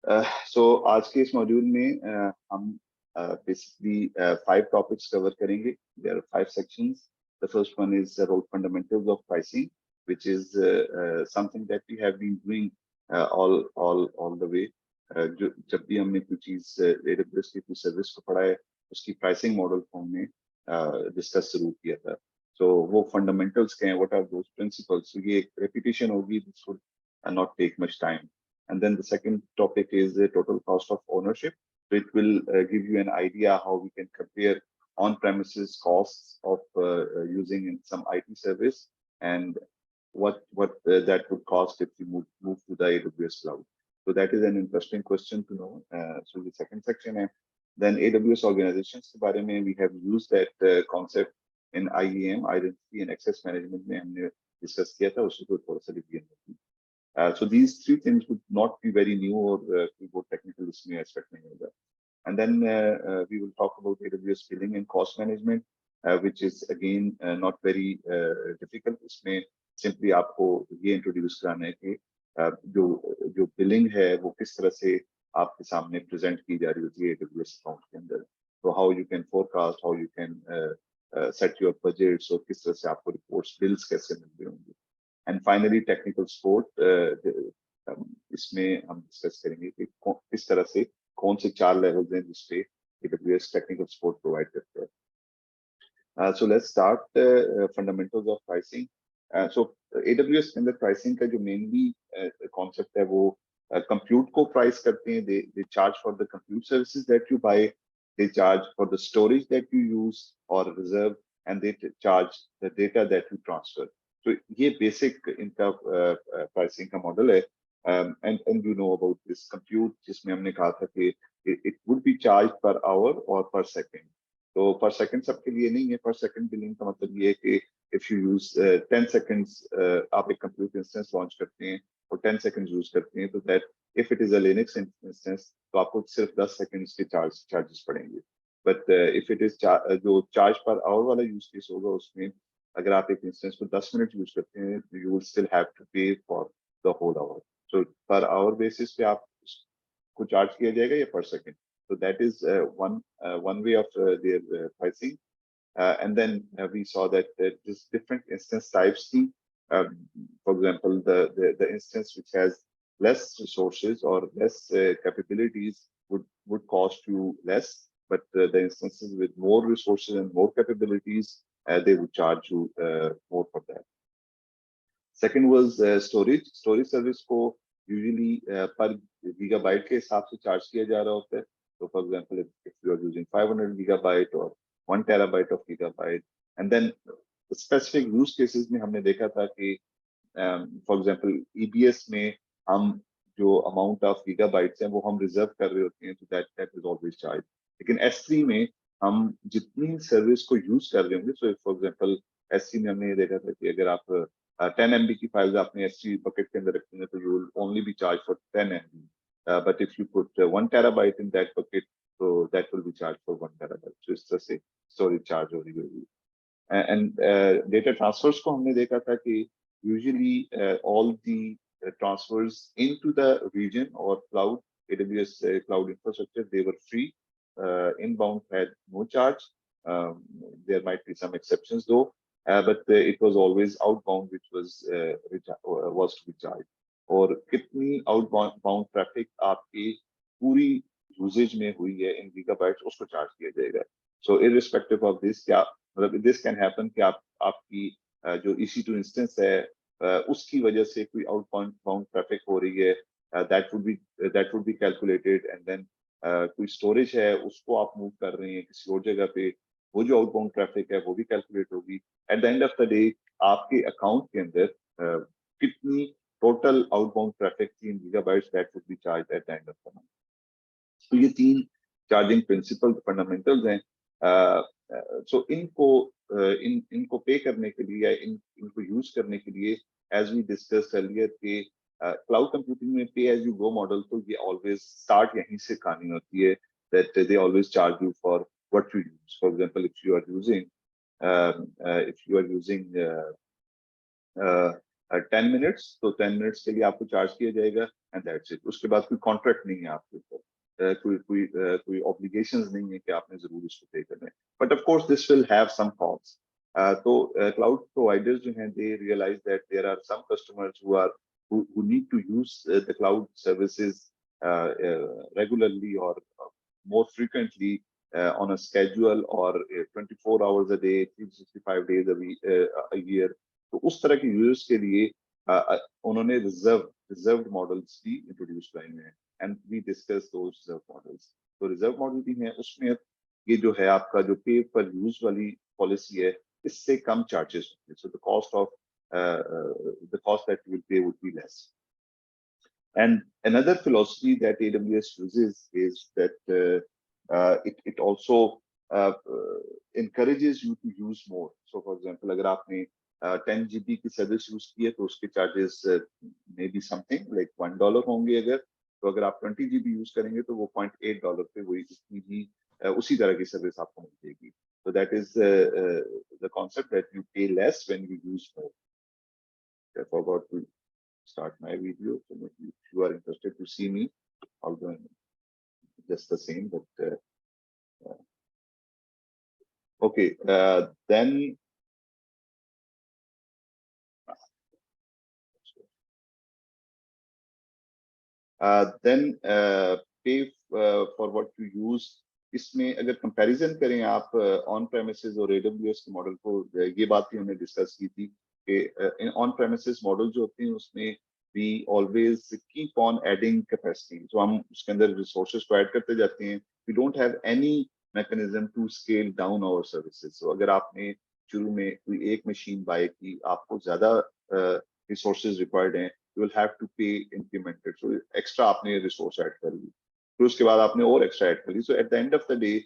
सो आज के इस मॉड्यूल में हम बेसिकली 5 टॉपिक्स कवर करेंगे. There are 5 sections. The first one is about fundamentals of pricing, which is something that we have been doing all the way. जो जब भी हमने कोई चीज AWS की कोई सर्विस को पढ़ा है, उसकी प्राइसिंग मॉडल को हमने डिस्कस जरूर किया था. सो वो फंडामेंटल्स क्या हैं, व्हाट आर दोस प्रिंसिपल्स. ये एक रेपिटेशन होगी, this would not take much time. And then the second topic is the total cost of ownership. So it will give you an idea how we can compare on-premises costs of using in some IT service and what that would cost if you move to the AWS cloud. So that is an interesting question to know. So the second section, and then AWS organizations के बारे में we have used that concept in IAM, identity and access management में हमने discuss किया था, उसको थोड़ा सा review किया. So these 3 things would not be very new or बहुत technical इसमें aspect नहीं होगा. And then we will talk about AWS billing and cost management, which is again not very difficult. इसमें simply आपको ये introduce कराना है कि जो billing है वो किस तरह से आपके सामने present की जा रही होती है AWS account के अंदर. So how you can forecast, how you can set your budgets, और किस तरह से आपको reports, bills कैसे मिल रहे होंगे. And finally, technical support. इसमें हम डिस्कस करेंगे कि किस तरह से कौन से 4 लेवल्स हैं जिसपे AWS टेक्निकल सपोर्ट प्रोवाइड करता है. So let's start fundamentals of pricing. So AWS के अंदर प्राइसिंग का जो मेनली कॉन्सेप्ट है वो कंप्यूट को प्राइस करते हैं. they charge for the compute services that you buy, they charge for the storage that you use or reserve, and they charge the data that you transfer. तो ये basic इनका pricing का model है. And you know about this compute, जिसमें हमने कहा था कि it would be charge per hour और पर सेकंड. तो पर सेकंड सबके लिए नहीं है. पर सेकंड बिलिंग का मतलब ये है कि इफ यू यूज 10 सेकंड्स, आप एक कंप्यूट इंस्टेंस लॉन्च करते हैं और 10 सेकंड्स यूज करते हैं, तो that if it is a Linux instance तो आपको सिर्फ 10 सेकंड्स के चार्जेस पड़ेंगे. बट इफ इट इज जो चार्ज पर आवर वाला यूज केस होगा, उसमें अगर आप एक इंस्टेंस को 10 मिनट यूज करते हैं, you will still have to pay for the whole hour. So per hour basis पे आपको चार्ज किया जाएगा या पर second. So that is one way of their pricing. And then we saw that there's different instance types. For example, the instance which has less resources or less capabilities would cost you less, but the instances with more resources and more capabilities, they would charge you more for that. Second was storage. Storage service को usually per gigabyte के हिसाब से charge किया जा रहा होता है. So for example, if you are using 500 gigabyte or 1 terabyte of gigabyte, and then specific use cases में हमने देखा था कि for example EBS में हम जो amount of gigabytes हैं वो हम reserve कर रहे होते हैं, so that is always charged. लेकिन S3 में हम जितनी सर्विस को यूज कर रहे होंगे, सो फॉर एग्जांपल S3 में हमने ये देखा था कि अगर आप 10 MB की फाइल्स आपने S3 बकेट के अंदर रखी हैं, तो you will only be charge for 10 MB. But if you put 1 terabyte in that bucket, तो that will be charge for 1 terabyte. So इस तरह से स्टोरेज चार्ज हो रही होगी. एंड डेटा ट्रांसफर्स को हमने देखा था कि usually all the transfers into the region or cloud, AWS cloud infrastructure, they were free. Inbound had no charge. There might be some exceptions though, but it was always outbound which was to be charged. और कितनी outbound traffic आपकी पूरी usage में हुई है in gigabytes, उसको charge किया जाएगा. So irrespective of this, क्या मतलब this can happen कि आपकी जो EC2 instance है, उसकी वजह से कोई outbound traffic हो रही है, that would be calculated, and then कोई स्टोरेज है उसको आप मूव कर रहे हैं किसी और जगह पे, वो जो आउटबाउंड ट्रैफिक है वो भी कैलकुलेट होगी. At the end of the day आपके अकाउंट के अंदर कितनी टोटल आउटबाउंड ट्रैफिक थी in gigabytes, that would be charged at the end of the month. तो ये 3 चार्जिंग प्रिंसिपल फंडामेंटल्स हैं. सो इनको पे करने के लिए या इनको यूज करने के लिए, एज वी डिस्कस अर्लियर, के क्लाउड कंप्यूटिंग में पे एज यू गो मॉडल, तो ये ऑलवेज स्टार्ट यहीं से कहानी होती है, that they always charge you for what you use. For example, if you are using 10 minutes, तो 10 मिनट्स के लिए आपको चार्ज किया जाएगा एंड दैट्स इट। उसके बाद कोई कॉन्ट्रैक्ट नहीं है आपके ऊपर, कोई ऑब्लिगेशंस नहीं है कि आपने जरूर इसको पे करना है, but of course this will have some cost. तो क्लाउड प्रोवाइडर्स जो हैं they realize that there are some customers who need to use the cloud services regularly or more frequently on a schedule or 24 hours a day, 365 days a year। तो उस तरह के users के लिए उन्होंने reserved models भी introduce किए हैं and we discuss those reserve models. तो रिजर्व मॉडल भी है, उसमें ये जो है आपका जो पे पर यूज वाली पॉलिसी है इससे कम चार्जेस होंगे, so the cost that you will pay would be less. And another philosophy that AWS uses is that it also encourages you to use more. So, for example, अगर आपने 10 GB की service use की है तो उसके charges may be something like $1 होंगे। तो अगर आप 20 GB यूज करेंगे तो वो $0.8 पे वही उतनी ही उसी तरह की सर्विस आपको मिल जाएगी। So that is the concept that you pay less when you use more. I forgot to start my video, so if you are interested to see me, I'll do just the same, but okay, then pay for what you use। इसमें अगर comparison करें आप on premises और AWS के model को, ये बात भी हमने डिस्कस की थी कि ऑन प्रेमिसेस मॉडल जो होते हैं उसमें we always keep on adding capacity, तो हम उसके अंदर रिसोर्सेज को ऐड करते जाते हैं। We don't have any mechanism to scale down our services. So अगर आपने शुरू में कोई एक मशीन बाय की, आपको ज्यादा रिसोर्सेज रिक्वायर्ड हैं, you will have to pay incremented, so extra आपने resource add कर ली, फिर उसके बाद आपने और extra add कर ली। So at the end of the day,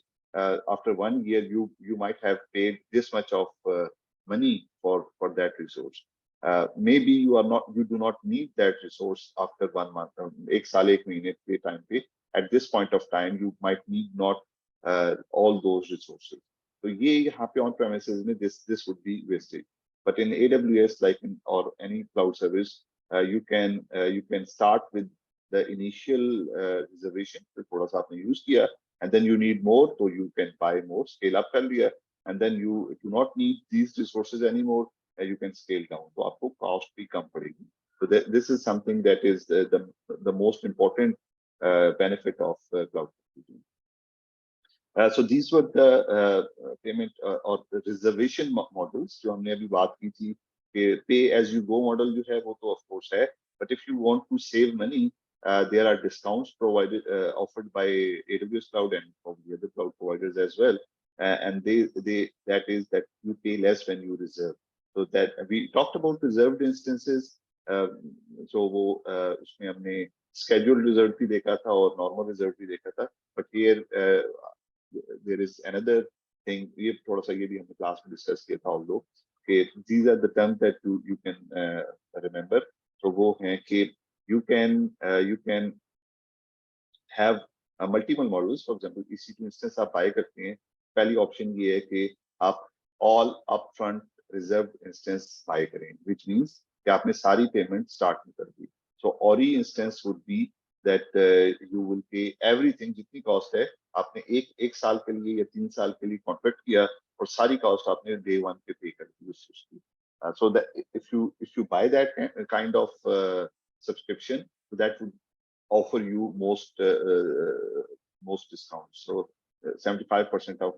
after 1 year, you might have paid this much of money for that resource. Maybe you do not need that resource after 1 month, एक साल एक महीने के time पे, at this point of time you might need not all those resources। तो ये यहाँ पे on premises में this would be wastage, but in AWS like in or any cloud service, you can start with the initial reservation, तो थोड़ा सा आपने use किया, and then you need more, so you can buy more, scale up कर लिया, and then you do not need these resources anymore, you can scale down, तो आपको cost भी कम पड़ेगी। So this is something that is the most important benefit of cloud computing। So these were the payment or the reservation models जो हमने अभी बात की थी कि pay as you go model जो है वो तो of course है, but if you want to save money, there are discounts provided offered by AWS Cloud and probably other cloud providers as well, and that is that you pay less when you reserve। So that we talked about reserved instances, so वो उसमें हमने scheduled reserve भी देखा था और normal reserve भी देखा था, but here there is another thing, ये थोड़ा सा ये भी हमने क्लास में डिस्कस किया था, although कि these are the terms that you can remember। तो वो हैं कि you can have multiple models। for example EC2 instance आप बाय करते हैं, पहली ऑप्शन ये है कि आप all upfront reserved instance buy करें, which means कि आपने सारी पेमेंट स्टार्ट में कर दी। so ORI instance would be that you will pay everything, जितनी कॉस्ट है आपने एक साल के लिए या 3 साल के लिए कॉन्ट्रैक्ट किया और सारी कॉस्ट आपने day 1 पे पे कर दी उसकी। so that if you buy that kind of subscription, that would offer you most discounts। so 75% of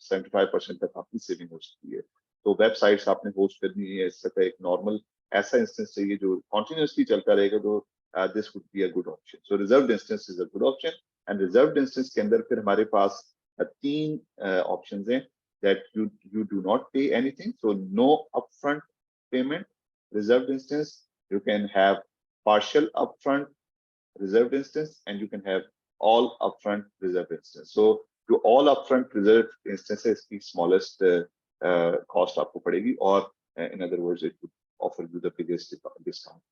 75% तक आपकी सेविंग हो सकती है। तो वेबसाइट्स आपने होस्ट करनी है, इससे एक नॉर्मल ऐसा इंस्टेंस चाहिए जो कॉन्टिन्यूसली चलता रहेगा, तो this would be a good option। so reserved instance is a good option, and reserved instance के अंदर फिर हमारे पास 3 options हैं that you do not pay anything, so no upfront payment reserved instance, you can have partial upfront reserved instance, and you can have all upfront reserved instance। so to all upfront reserved instances की smallest cost आपको पड़ेगी, or in other words it would offer you the biggest discount।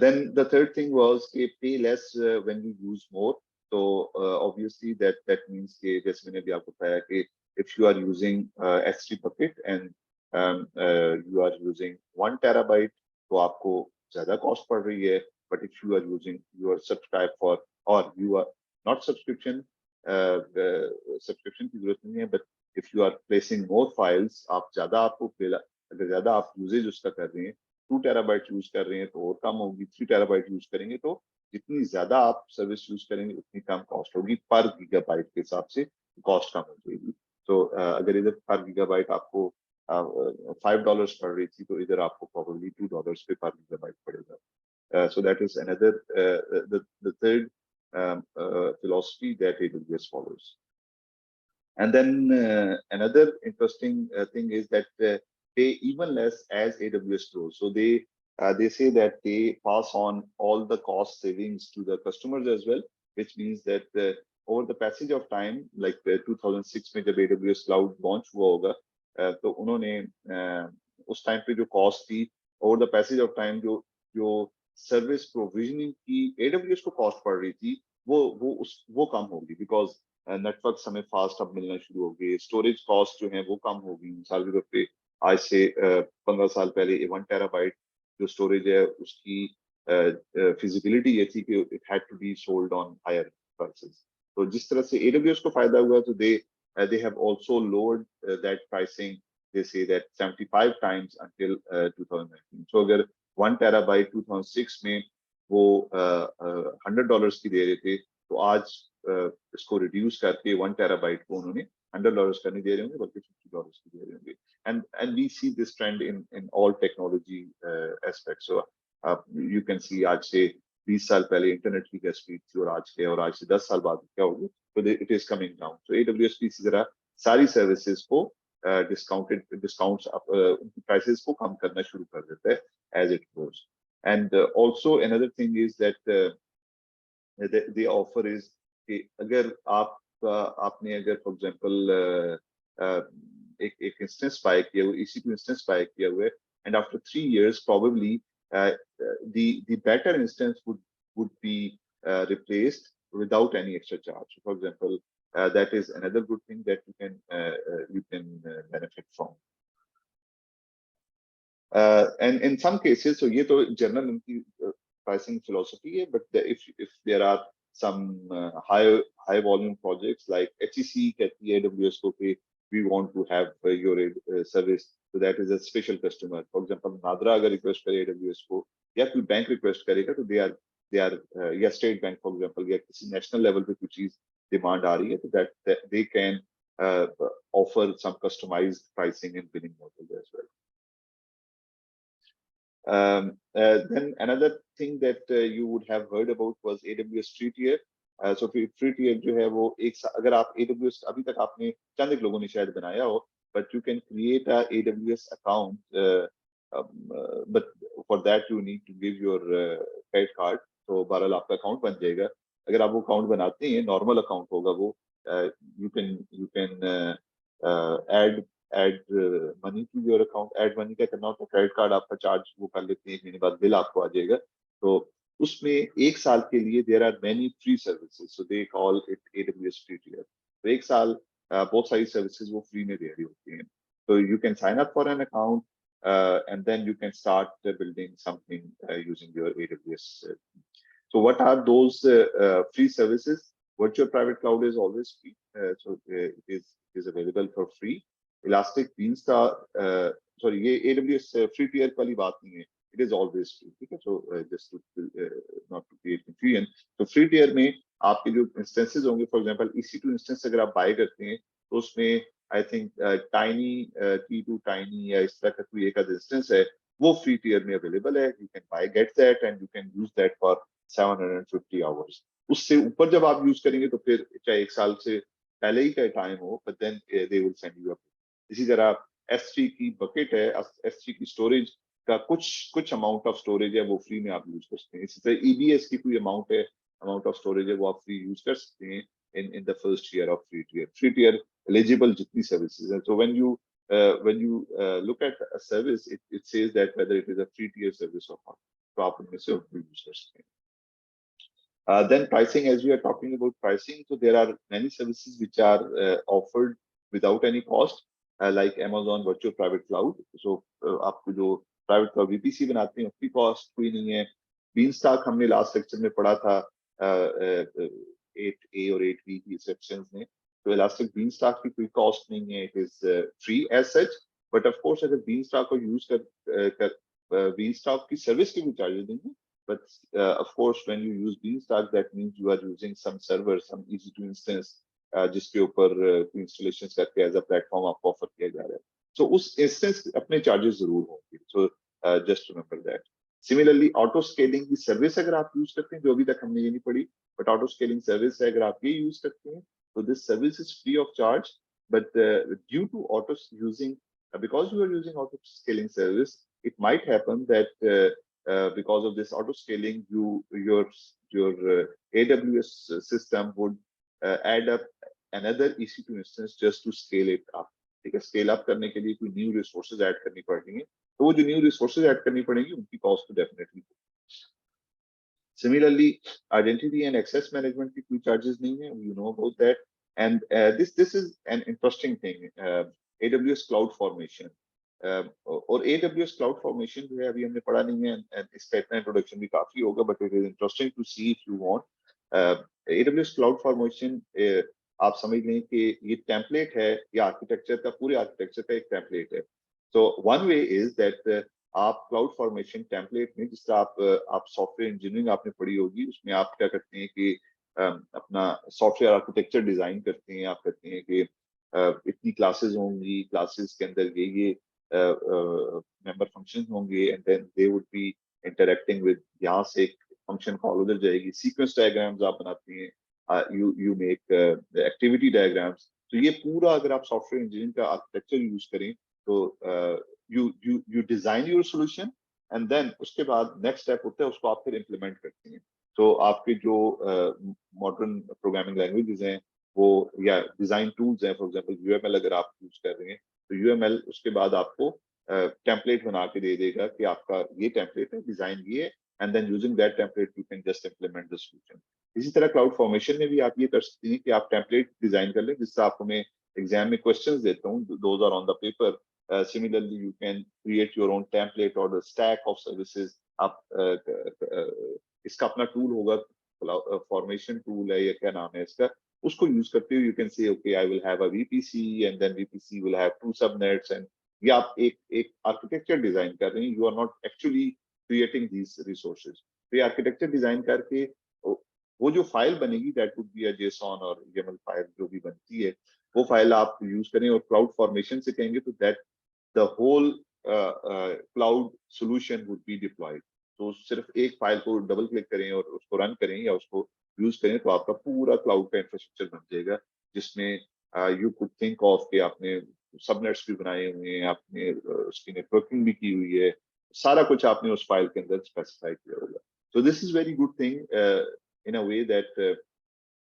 Then the third thing was pay less when you use more। so obviously that means कि जैसे मैंने भी आपको बताया कि if you are using S3 bucket and you are using 1 terabyte, तो आपको ज़्यादा cost पड़ रही है. But if you are using, you are subscribed for, or you are not subscription, subscription की जरूरत नहीं है, but if you are placing more files, आप ज़्यादा आपको अगर ज़्यादा आप यूजेज उसका कर रहे हैं, 2 terabyte यूज कर रहे हैं तो और कम होगी, 3 terabyte यूज करेंगे तो जितनी ज्यादा आप सर्विस यूज करेंगे उतनी कम कॉस्ट होगी, पर गीगाबाइट के हिसाब से कॉस्ट कम हो जाएगी. तो अगर इधर पर गीगाबाइट आपको $5 पड़ रही थी, तो इधर आपको probably $2 पे पर गीगाबाइट पड़ेगा. So that is another the third philosophy that AWS follows. And then another interesting thing is that they even less as AWS grows. So they say that they pass on all the cost savings to the customers as well, which means that over the passage of time, like 2006 में जब AWS Cloud launch हुआ होगा, तो उन्होंने उस time पे जो cost थी, over the passage of time जो सर्विस प्रोविजनिंग की AWS को कॉस्ट पड़ रही थी, वो कम होगी, बिकॉज नेटवर्क हमें फास्ट अब मिलना शुरू हो गए, स्टोरेज कॉस्ट जो है वो कम होगी. मिसाल के तौर पे आज से 15 साल पहले 1 टेराबाइट जो स्टोरेज है उसकी फिजिबिलिटी ये थी कि it had to be sold on higher prices. तो जिस तरह से AWS को फायदा हुआ, तो they have also lowered that pricing, they say that 75 times until 2019. So अगर 1 terabyte 2006 में वो $100 की दे रहे थे, तो आज इसको रिड्यूस करके 1 terabyte को उन्होंने $100 का नहीं दे रहे होंगे, बल्कि $50 की दे रहे होंगे. And we see this trend in all technology aspects. So you can see आज से 20 साल पहले इंटरनेट की क्या स्पीड थी, और आज से 10 साल बाद क्या होगी, तो it is coming down. So AWS की इसी तरह सारी सर्विसेज को discounts उनकी prices को कम करना शुरू कर देता है as it goes. And also another thing is that they offer is कि अगर आपने अगर for example एक instance buy किया हुआ, EC2 instance buy किया हुआ है, and after 3 years probably the better instance would be replaced without any extra charge. For example, that is another good thing that you can benefit from. And in some cases, so ये तो general pricing philosophy है, but if there are some high volume projects like HEC कहती है AWS को कि we want to have your service, so that is a special customer. For example, NADRA अगर request करे AWS को, या कोई बैंक request करेगा, तो they are या State Bank for example, या किसी national level पे कुछ चीज demand आ रही है, तो that they can offer some customized pricing and billing models as well. Then another thing that you would have heard about was AWS free tier. So free tier जो है वो अगर आप AWS अभी तक आपने चंद एक लोगों ने शायद बनाया हो, but you can create a AWS account, but for that you need to give your credit card. तो बहरहाल आपका अकाउंट बन जाएगा. अगर आप वो अकाउंट बनाते हैं, नॉर्मल अकाउंट होगा वो, you can add money to your account. Add money का करना होता है, क्रेडिट कार्ड आपका चार्ज वो कर लेते हैं, 1 महीने बाद बिल आपको आ जाएगा. तो उसमें 1 साल के लिए there are many free services, so they call it AWS free tier. तो 1 साल बहुत सारी सर्विसेज वो फ्री में दे रही होती हैं. So you can sign up for an account and then you can start building something using your AWS. So what are those free services? Virtual private cloud is always free, so it is available for free. Elastic Beans का sorry ये AWS free tier वाली बात नहीं है, it is always free. ठीक है, so just to not to create confusion, तो free tier में आपके जो instances होंगे, for example EC2 instance अगर आप buy करते हैं, तो उसमें I think tiny T2 tiny या इस तरह का कोई एक instance है, वो free tier में available है. You can get that and you can use that for 750 hours. उससे ऊपर जब आप यूज करेंगे, तो फिर चाहे 1 साल से पहले ही का टाइम हो, but then they will send you a. इसी तरह S3 की बकेट है, S3 की स्टोरेज का कुछ अमाउंट ऑफ स्टोरेज है, वो फ्री में आप यूज कर सकते हैं. इसी तरह EBS की कोई अमाउंट ऑफ स्टोरेज है, वो आप फ्री यूज कर सकते हैं in the first year of free tier eligible जितनी सर्विसेज है. So when you look at a service, it says that whether it is a free tier service or not, तो आप उनमें से यूज कर सकते हैं. Then pricing, as we are talking about pricing, so there are many services which are offered without any cost. like Amazon Virtual Private Cloud. So आपको जो private cloud VPC बनाते हैं उसकी कॉस्ट कोई नहीं है. बीनस्टॉक हमने लास्ट लेक्चर में पढ़ा था 8A और 8B की सेक्शंस में. तो इलास्टिक बीनस्टॉक की कोई कॉस्ट नहीं है. It is free as such, but of course अगर बीनस्टॉक को यूज कर बीनस्टॉक की सर्विस के भी चार्जेस देंगे. But of course, when you use Beanstalk, that means you are using some server, some easy to instance, जिसके ऊपर installation करके एज अ प्लेटफॉर्म आपको ऑफर किया जा रहा है. सो उस इंस्टेंस अपने चार्जेस जरूर होंगे. So just remember that. Similarly auto scaling की सर्विस अगर आप यूज करते हैं, जो अभी तक हमने ये नहीं पढ़ी, बट ऑटो स्केलिंग सर्विस है अगर आप ये यूज करते हैं, तो this service is free of charge. But due to auto using, because you are using auto scaling service, it might happen that because of this auto scaling, your AWS system would add up another EC2 instance just to scale it up. ठीक है, scale up करने के लिए कोई new resources add करनी पड़ेंगे, तो वो जो न्यू रिसोर्सेज ऐड करनी पड़ेंगी उनकी कॉस्ट तो definitely. Similarly identity and access management की कोई चार्जेस नहीं है. You know about that. And this is an interesting thing, AWS cloud formation. और AWS क्लाउड फॉर्मेशन जो है अभी हमने पढ़ा नहीं है, and इसका इतना इंट्रोडक्शन भी काफी होगा, but it is interesting to see if you want. AWS cloud formation आप समझ लें कि ये टेम्पलेट है, या आर्किटेक्चर का, पूरे आर्किटेक्चर का एक टेम्पलेट है. So one way is that आप क्लाउड फॉर्मेशन टेम्पलेट में, जिस तरह आप सॉफ्टवेयर इंजीनियरिंग आपने पढ़ी होगी, उसमें आप क्या करते हैं कि अपना सॉफ्टवेयर आर्किटेक्चर डिजाइन करते हैं. आप कहते हैं कि इतनी क्लासेस होंगी, क्लासेस के अंदर ये मेंबर फंक्शन होंगे, and then they would be interacting with, यहाँ से एक फंक्शन कॉल उधर जाएगी. सीक्वेंस डायग्राम्स आप बनाते हैं, you make the activity diagrams. तो ये पूरा अगर आप सॉफ्टवेयर इंजीनियरिंग का आर्किटेक्चर यूज करें, तो you design your solution, and then उसके बाद नेक्स्ट स्टेप होता है उसको आप फिर इम्प्लीमेंट करते हैं. तो आपके जो मॉडर्न प्रोग्रामिंग लैंग्वेजेस हैं वो, या डिजाइन टूल्स हैं, फॉर एग्जांपल UML अगर आप यूज कर रहे हैं, तो UML उसके बाद आपको टेम्पलेट बना के दे देगा कि आपका ये टेम्पलेट है, डिजाइन ये है, and then using that template you can just implement the solution. इसी तरह क्लाउड फॉर्मेशन में भी आप ये कर सकते हैं कि आप टेम्पलेट डिजाइन कर लें, जिससे आपको मैं एग्जाम में क्वेश्चंस देता हूँ, those are on the paper. Similarly, you can create your own template or the stack of services. आप इसका अपना टूल होगा, फॉर्मेशन टूल है या क्या नाम है इसका, उसको यूज करते हुए you can say okay I will have a VPC, and then VPC will have 2 subnets, and ये आप एक आर्किटेक्चर डिजाइन कर रहे हैं. You are not actually creating these resources. तो ये आर्किटेक्चर डिजाइन करके वो जो फाइल बनेगी, that would be a JSON और YAML फाइल जो भी बनती है, वो फाइल आप यूज करें और क्लाउड फॉर्मेशन से कहेंगे, तो that the whole cloud solution would be deployed. तो सिर्फ एक फाइल को डबल क्लिक करें और उसको रन करें या उसको यूज करें, तो आपका पूरा क्लाउड का इंफ्रास्ट्रक्चर बन जाएगा, जिसमें यू कुड थिंक ऑफ कि आपने सबनेट्स भी बनाए हुए हैं, आपने उसकी नेटवर्किंग भी की हुई है, सारा कुछ आपने उस फाइल के अंदर स्पेसिफाई किया होगा. So this is very good thing in a way that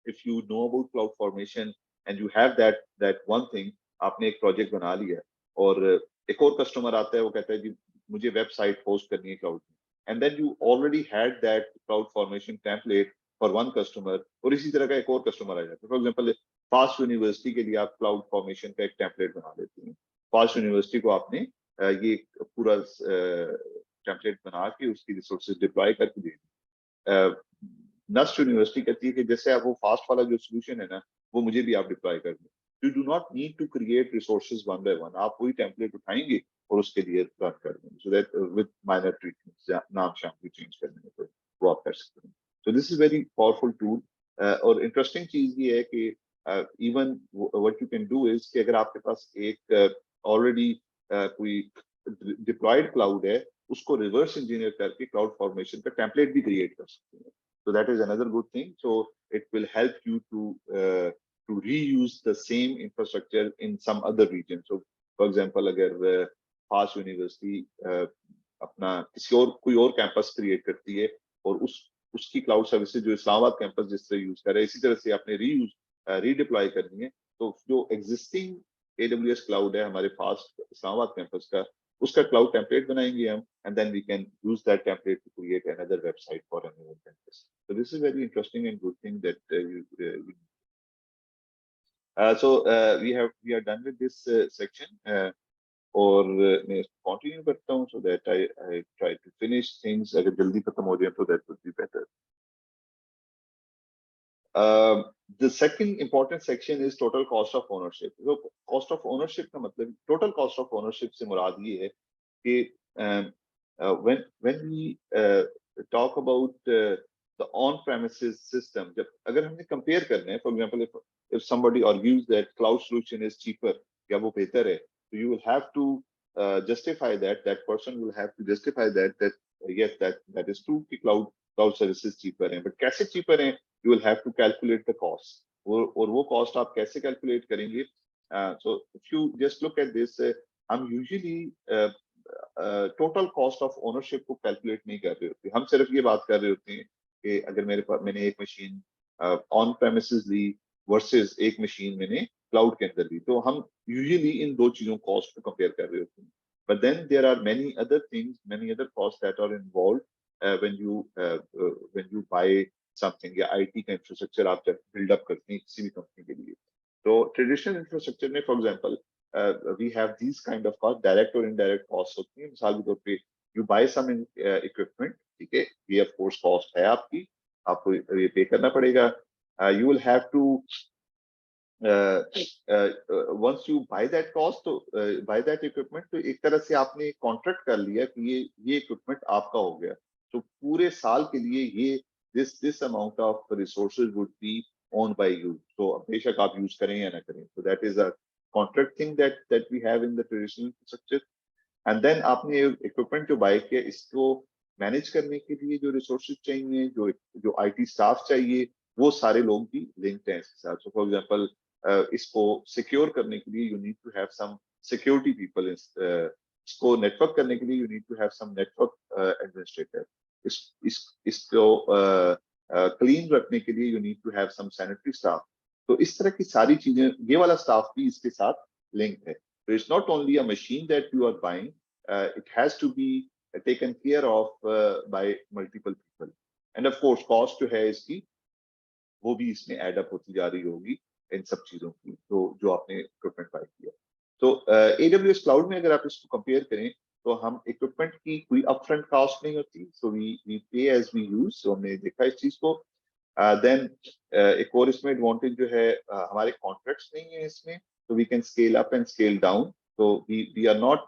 if you know about cloud formation and you have that one thing, आपने एक प्रोजेक्ट बना लिया और एक और कस्टमर आता है, वो कहता है जी मुझे वेबसाइट होस्ट करनी है क्लाउड में, and then you already had that cloud formation template for one customer, और इसी तरह का एक और कस्टमर आ जाता है. फॉर एग्जांपल फास्ट यूनिवर्सिटी के लिए आप क्लाउड फॉर्मेशन का एक टेम्पलेट बना लेते हैं. फास्ट यूनिवर्सिटी को आपने ये पूरा टेम्पलेट बना के उसकी रिसोर्सेज डिप्लॉय करके दे दी. नस्ट यूनिवर्सिटी कहती है कि जैसे आप वो फास्ट वाला जो सोल्यूशन है ना, वो मुझे भी आप डिप्लॉय कर दें. You do not need to create resources one by one. आप वही टेम्पलेट उठाएंगे और उसके लिए रन कर देंगे. So that with minor tweaks, नाम शाम भी चेंज करने में तो वो आप कर सकते हैं. So this is very powerful tool. और इंटरेस्टिंग चीज ये है कि even what you can do is कि अगर आपके पास एक ऑलरेडी कोई डिप्लॉयड क्लाउड है, उसको रिवर्स इंजीनियर करके क्लाउड फॉर्मेशन का टेम्पलेट भी क्रिएट कर सकते हैं. So that is another good thing. So it will help you to reuse the same infrastructure in some other region. So, for example, अगर fast university अपना किसी और कोई और कैंपस क्रिएट करती है और उसकी क्लाउड सर्विसेज जो इस्लामाबाद कैंपस जिस तरह यूज कर रहे हैं, इसी तरह से आपने रीडिप्लॉय करनी है, तो जो एग्जिस्टिंग AWS क्लाउड है हमारे फास्ट इस्लामाबाद कैंपस का, उसका क्लाउड टेम्पलेट बनाएंगे हम, and then we can use that template to create another website for another campus. So this is very interesting and good thing that We are done with this section. और मैं continue करता हूँ so that I try to finish things. अगर जल्दी खत्म हो जाए तो that would be better. The second important section is total cost of ownership. So cost of ownership का मतलब total cost of ownership से मुराद ये है कि when we talk about the on-premises system, जब अगर हमने compare करना है, for example, if somebody argues that cloud solution is cheaper या वो बेहतर है, so you will have to justify that person will have to justify that yes that is true कि cloud services cheaper हैं, but कैसे cheaper हैं? You will have to calculate the cost. और वो cost आप कैसे calculate करेंगे? So if you just look at this, हम usually total cost of ownership को कैलकुलेट नहीं कर रहे होते, हम सिर्फ ये बात कर रहे होते हैं कि अगर मैंने एक मशीन ऑन प्रेमिसेस ली वर्सेस एक मशीन मैंने क्लाउड के अंदर ली, तो हम यूजुअली इन दो चीजों कॉस्ट को कंपेयर कर रहे होते हैं. But then there are many other things, many other cost that are involved when you buy something, या आईटी का इंफ्रास्ट्रक्चर आप जब बिल्डअप करते हैं किसी भी कंपनी के लिए. तो ट्रेडिशनल इंफ्रास्ट्रक्चर में for example we have these kind of cost, direct और indirect costs होती हैं. मिसाल के तौर पे you buy some equipment, ठीक है, ये of course cost है आपकी, आपको ये पे करना पड़ेगा. You will have to once you buy that cost, तो buy that equipment, तो एक तरह से आपने कॉन्ट्रैक्ट कर लिया कि ये इक्विपमेंट आपका हो गया. तो पूरे साल के लिए ये this amount of resources would be owned by you. तो बेशक आप यूज करें या ना करें. So that is a contract thing that we have in the traditional infrastructure. And then आपने इक्विपमेंट जो बाय किया, इसको मैनेज करने के लिए जो रिसोर्सेज चाहिए, जो आईटी स्टाफ चाहिए, वो सारे लोग भी लिंक्ड हैं इसके साथ. सो फॉर एग्जांपल इसको सिक्योर करने के लिए you need to have some security people, इसको नेटवर्क करने के लिए you need to have some network administrator, इसको क्लीन रखने के लिए you need to have some sanitary staff. तो इस तरह की सारी चीजें, ये वाला स्टाफ भी इसके साथ लिंक है. So it's not only a machine that you are buying, it has to be taken care of by multiple people. And of course, cost जो है इसकी, वो भी इसमें add up होती जा रही होगी इन सब चीजों की, तो जो आपने इक्विपमेंट बाय किया. तो AWS क्लाउड में अगर आप इसको कंपेयर करें, तो हम इक्विपमेंट की कोई अपफ्रंट कॉस्ट नहीं होती. सो वी पे एज वी यूज. तो हमने देखा इस चीज को. देन एक और इसमें एडवांटेज जो है, हमारे कॉन्ट्रैक्ट्स नहीं है इसमें, so we can scale up and scale down. So we are not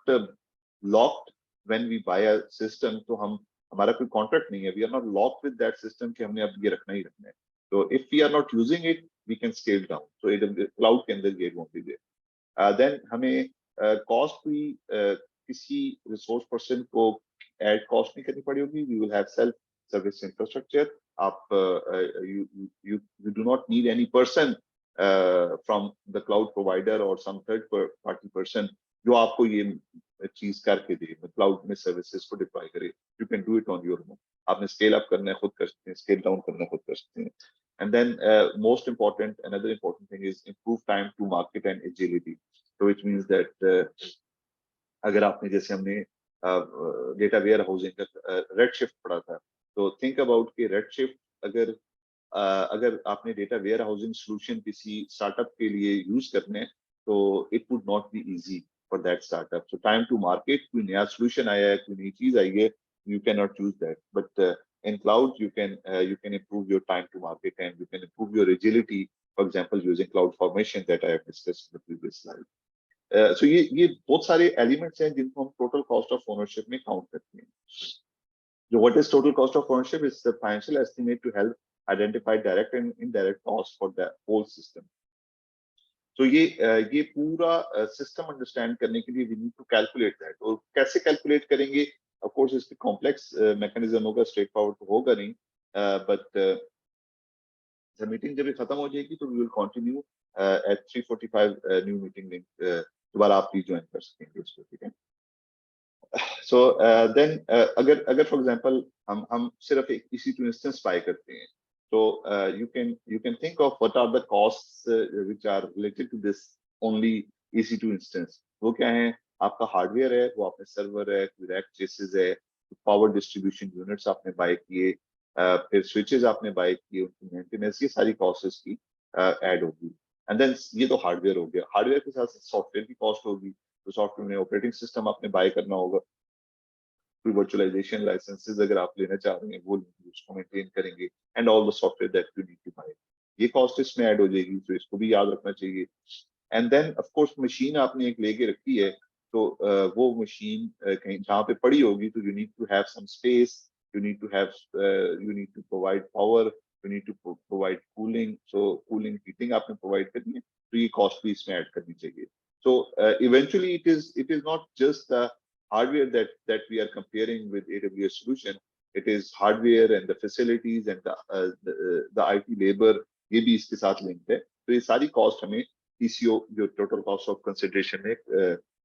locked when we buy a system. तो हमारा कोई contract नहीं है. We are not locked with that system कि हमने अब ये रखना ही रखना है. So if we are not using it, we can scale down. So AWS cloud के अंदर ये advantage है. Then हमें cost भी किसी resource person को add cost नहीं करनी पड़ी होगी. We will have self service infrastructure. आप you do not need any person from the cloud provider or some third party person जो आपको ये चीज करके दे, क्लाउड में सर्विसेज को डिप्लॉय करे. You can do it on your own. आपने स्केल अप करना है खुद कर सकते हैं, स्केल डाउन करना है खुद कर सकते हैं. And then most important, another important thing is improve time to market and agility. तो व्हिच मींस दैट अगर आपने, जैसे हमने डेटा वेयर हाउसिंग का रेड शिफ्ट पढ़ा था, तो थिंक अबाउट कि रेड शिफ्ट अगर आपने डेटा वेयर हाउसिंग सोल्यूशन किसी स्टार्टअप के लिए यूज करने हैं, तो it would not be easy for that startup. So time to market, कोई नया सोल्यूशन आया है, कोई नई चीज आई है, you can not use that. But in cloud you can improve your time to market and you can improve your agility, for example using cloud formation that I have discussed in the previous slide. So ये बहुत सारे elements हैं जिनको हम total cost of ownership में count करते हैं. So what is total cost of ownership? Is the financial estimate to help identify direct and indirect costs for the whole system. So ये पूरा सिस्टम अंडरस्टैंड करने के लिए we need to calculate that. और कैसे calculate करेंगे? Of course इसके complex mechanism होगा, स्ट्रेट फॉरवर्ड तो होगा नहीं. बट the meeting जब खत्म हो जाएगी तो we will continue at 3:45 new meeting link दोबारा आप प्लीज ज्वाइन कर सकेंगे इसको, ठीक है. So then अगर for example हम सिर्फ एक EC2 instance बाय करते हैं, so you can think of what are the costs which are related to this only EC2 instance. वो क्या है? आपका हार्डवेयर है, वो आपने सर्वर है, रैक चेसेस है, पावर डिस्ट्रीब्यूशन यूनिट्स आपने बाय किए, फिर स्विचेस आपने बाय किए, उनकी मेंटेनेंस, ये सारी कॉस्ट की ऐड होगी. एंड देन ये तो हार्डवेयर हो गया, हार्डवेयर के साथ सॉफ्टवेयर की कॉस्ट होगी, तो सॉफ्टवेयर में ऑपरेटिंग सिस्टम आपने बाय करना होगा, कोई वर्चुअलाइजेशन लाइसेंसेस अगर आप लेना चाह रहे हैं वो उसको मेंटेन करेंगे, and all the software that you need to buy, ये कॉस्ट इसमें ऐड हो जाएगी, तो इसको भी याद रखना चाहिए। And then of course machine आपने एक लेके रखी है, तो वो मशीन कहीं जहाँ पे पड़ी होगी, तो you need to have some space, you need to have you need to provide power, you need to provide cooling, so cooling heating आपने प्रोवाइड करनी है, तो ये कॉस्ट भी इसमें ऐड करनी चाहिए। So eventually it is not just the hardware that we are comparing with AWS solution. It is hardware and the facilities and the IT labor, ये भी इसके साथ लिंक्ड है। तो ये सारी कॉस्ट हमें TCO जो टोटल कॉस्ट ऑफ कंसिडरेशन में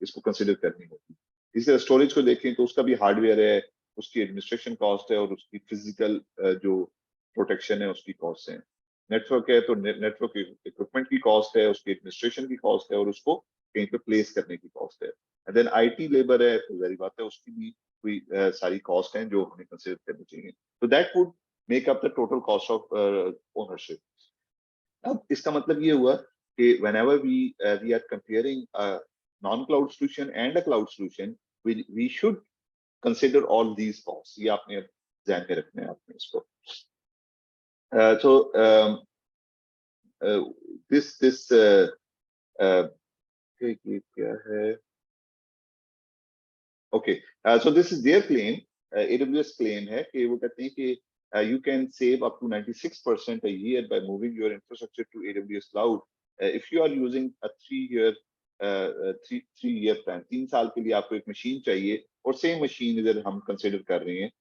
इसको कंसिडर करनी होगी। इसी तरह स्टोरेज को देखें तो उसका भी हार्डवेयर है, उसकी एडमिनिस्ट्रेशन कॉस्ट है, और उसकी फिजिकल जो प्रोटेक्शन है उसकी कॉस्ट है। नेटवर्क है तो नेटवर्क इक्विपमेंट की कॉस्ट है, उसकी एडमिनिस्ट्रेशन की कॉस्ट है, और उसको कहीं पे प्लेस करने की कॉस्ट है। एंड देन आईटी लेबर है, तो जारी बात है उसकी भी कोई सारी कॉस्ट हैं जो हमें कंसिडर करनी चाहिए। तो that would make up the total cost of ownership. अब इसका मतलब ये हुआ कि whenever we are comparing a non-cloud solution and a cloud solution, we should consider all these costs। ये आपने ध्यान में रखना है आपने इसको। So this ये क्या है? Okay, so this is their claim, AWS claim है कि वो कहते हैं कि you can save up to 96% a year by moving your infrastructure to AWS cloud if you are using a 3-year three-year plan। 3 साल के लिए आपको एक मशीन चाहिए, और सेम मशीन इधर हम कंसिडर कर रहे हैं।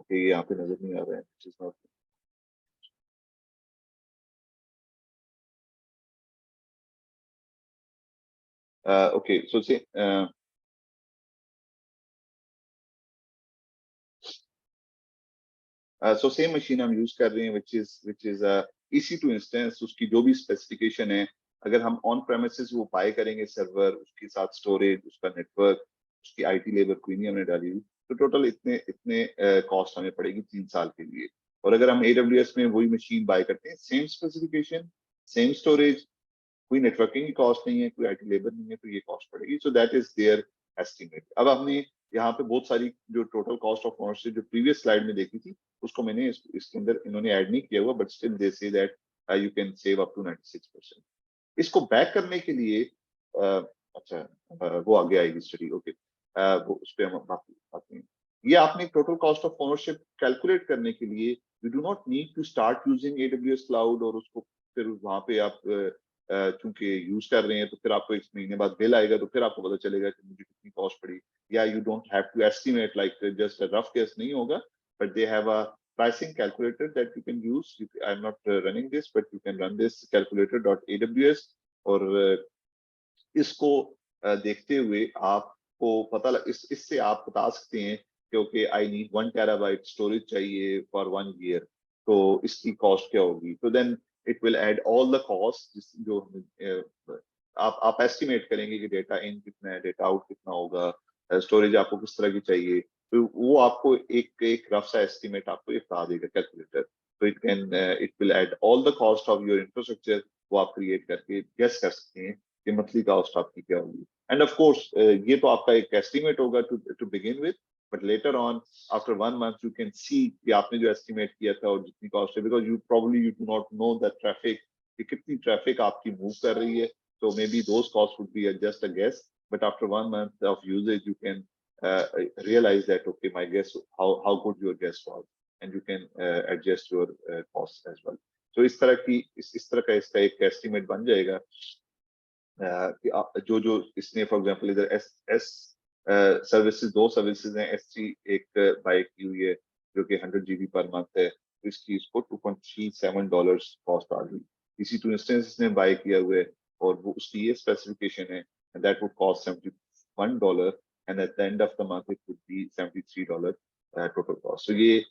ओके, यहाँ पे नजर नहीं आ रहा है। Okay, so say so same machine हम यूज कर रहे हैं which is EC2 इंस्टेंस। उसकी जो भी स्पेसिफिकेशन है, अगर हम ऑन प्रेमिसेस वो बाय करेंगे सर्वर, उसके साथ स्टोरेज, उसका नेटवर्क, उसकी आईटी लेबर कोई नहीं हमने डाली हुई, तो टोटल इतने इतने कॉस्ट हमें पड़ेगी 3 साल के लिए। और अगर हम AWS में वही मशीन बाय करते हैं, सेम स्पेसिफिकेशन, सेम स्टोरेज, कोई नेटवर्किंग की कॉस्ट नहीं है, कोई आईटी लेबर नहीं है, तो ये कॉस्ट पड़ेगी। So that is their estimate. अब हमने यहाँ पे बहुत सारी जो टोटल कॉस्ट ऑफ ओनरशिप जो प्रीवियस स्लाइड में देखी थी, उसको मैंने इसके अंदर इन्होंने ऐड नहीं किया हुआ, but still they say that you can save up to 96%। इसको बैक करने के लिए अच्छा वो आगे आएगी स्टडी। ओके, वो उस पर हम बात करते हैं। ये आपने total cost of ownership calculate करने के लिए you do not need to start using AWS cloud, और उसको फिर वहां पे आप चूंकि यूज कर रहे हैं, तो फिर आपको 1 महीने बाद बिल आएगा, तो फिर आपको पता चलेगा कि मुझे कितनी कॉस्ट पड़ी। या you don't have to estimate like just rough guess नहीं होगा, but they have a pricing calculator that you can use। I'm not running this, but you can run this calculator.aws, और इसको देखते हुए आपको पता इससे आप बता सकते हैं कि okay I need 1 terabyte storage चाहिए फॉर 1 ईयर, तो इसकी कॉस्ट क्या होगी। तो then it will add all the cost जो आप एस्टिमेट करेंगे कि डेटा इन कितना है, डेटा आउट कितना होगा, स्टोरेज आपको किस तरह की चाहिए, तो वो आपको एक एक रफ सा एस्टिमेट आपको ये बता देगा कैलकुलेटर। तो it will add all the cost of your infrastructure, वो आप क्रिएट करके गेस कर सकते हैं कि मंथली कॉस्ट आपकी क्या होगी। एंड ऑफ कोर्स ये तो आपका एक एस्टिमेट होगा to begin with, but later on after 1 month you can see कि आपने जो एस्टिमेट किया था और जितनी कॉस्ट है, because you do not know the traffic, कि कितनी ट्रैफिक आपकी मूव कर रही है, तो maybe those cost would be just a guess, but after 1 month of usage you can realize that okay, my guess, how good your guess was, and you can adjust your costs as well। so इस तरह की इस तरह का इसका एक estimate बन जाएगा कि जो जो इसने फॉर एग्जांपल इधर एस सर्विसेज, 2 सर्विसेज हैं, S3 एक बाय की हुई है जो कि 100 GB पर मंथ है, तो इसकी इसको $2.37 कॉस्ट आ गई। इसी 2 इंस्टेंस इसने बाय किया हुआ है, और वो उसकी ये स्पेसिफिकेशन है, and that would cost $71, and at the end of the month it would be $73 total cost। so ये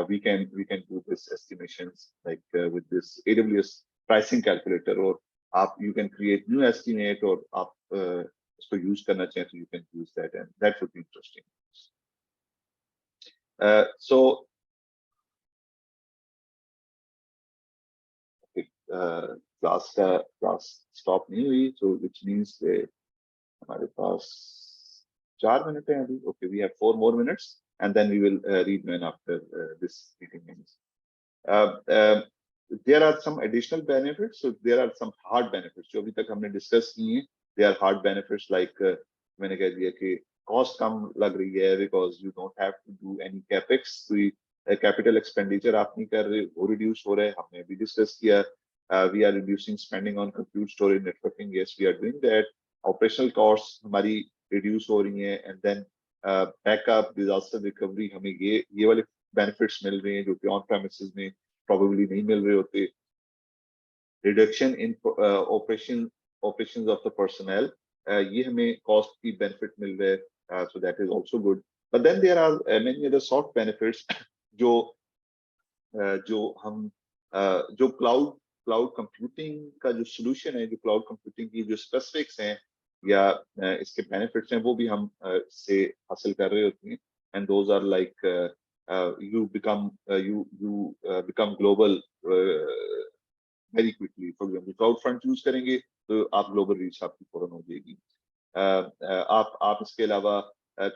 we can do this estimations like with this AWS pricing calculator, or आप you can create new estimate और आप इसको use करना चाहें तो you can use that and that would be interesting. So class stop नहीं हुई, so which means हमारे पास 4 मिनट हैं अभी. Okay, we have 4 more minutes and then we will rejoin after this meeting ends. There are some additional benefits. So there are some hard benefits जो अभी तक हमने discuss किए हैं. There are hard benefits like मैंने कह दिया कि कॉस्ट कम लग रही है because you don't have to do any capex. कोई कैपिटल एक्सपेंडिचर आप नहीं कर रहे, वो रिड्यूस हो रहा है. हमने अभी डिस्कस किया. We are reducing spending on compute storage networking. Yes, we are doing that. Operational costs हमारी रिड्यूस हो रही हैं and then backup disaster recovery हमें ये वाले बेनिफिट्स मिल रहे हैं जो कि ऑन प्रेमिसेस में probably नहीं मिल रहे होते. Reduction in operations of the personnel, ये हमें cost की benefit मिल रहा है, so that is also good. But then there are many other soft benefits जो हम जो cloud computing का जो solution है, जो cloud computing की जो specifics हैं या इसके benefits हैं वो भी हम से हासिल कर रहे होते हैं. And those are like you become global very quickly. For example, CloudFront use करेंगे तो आप ग्लोबल रीच आपकी फौरन हो जाएगी. आप इसके अलावा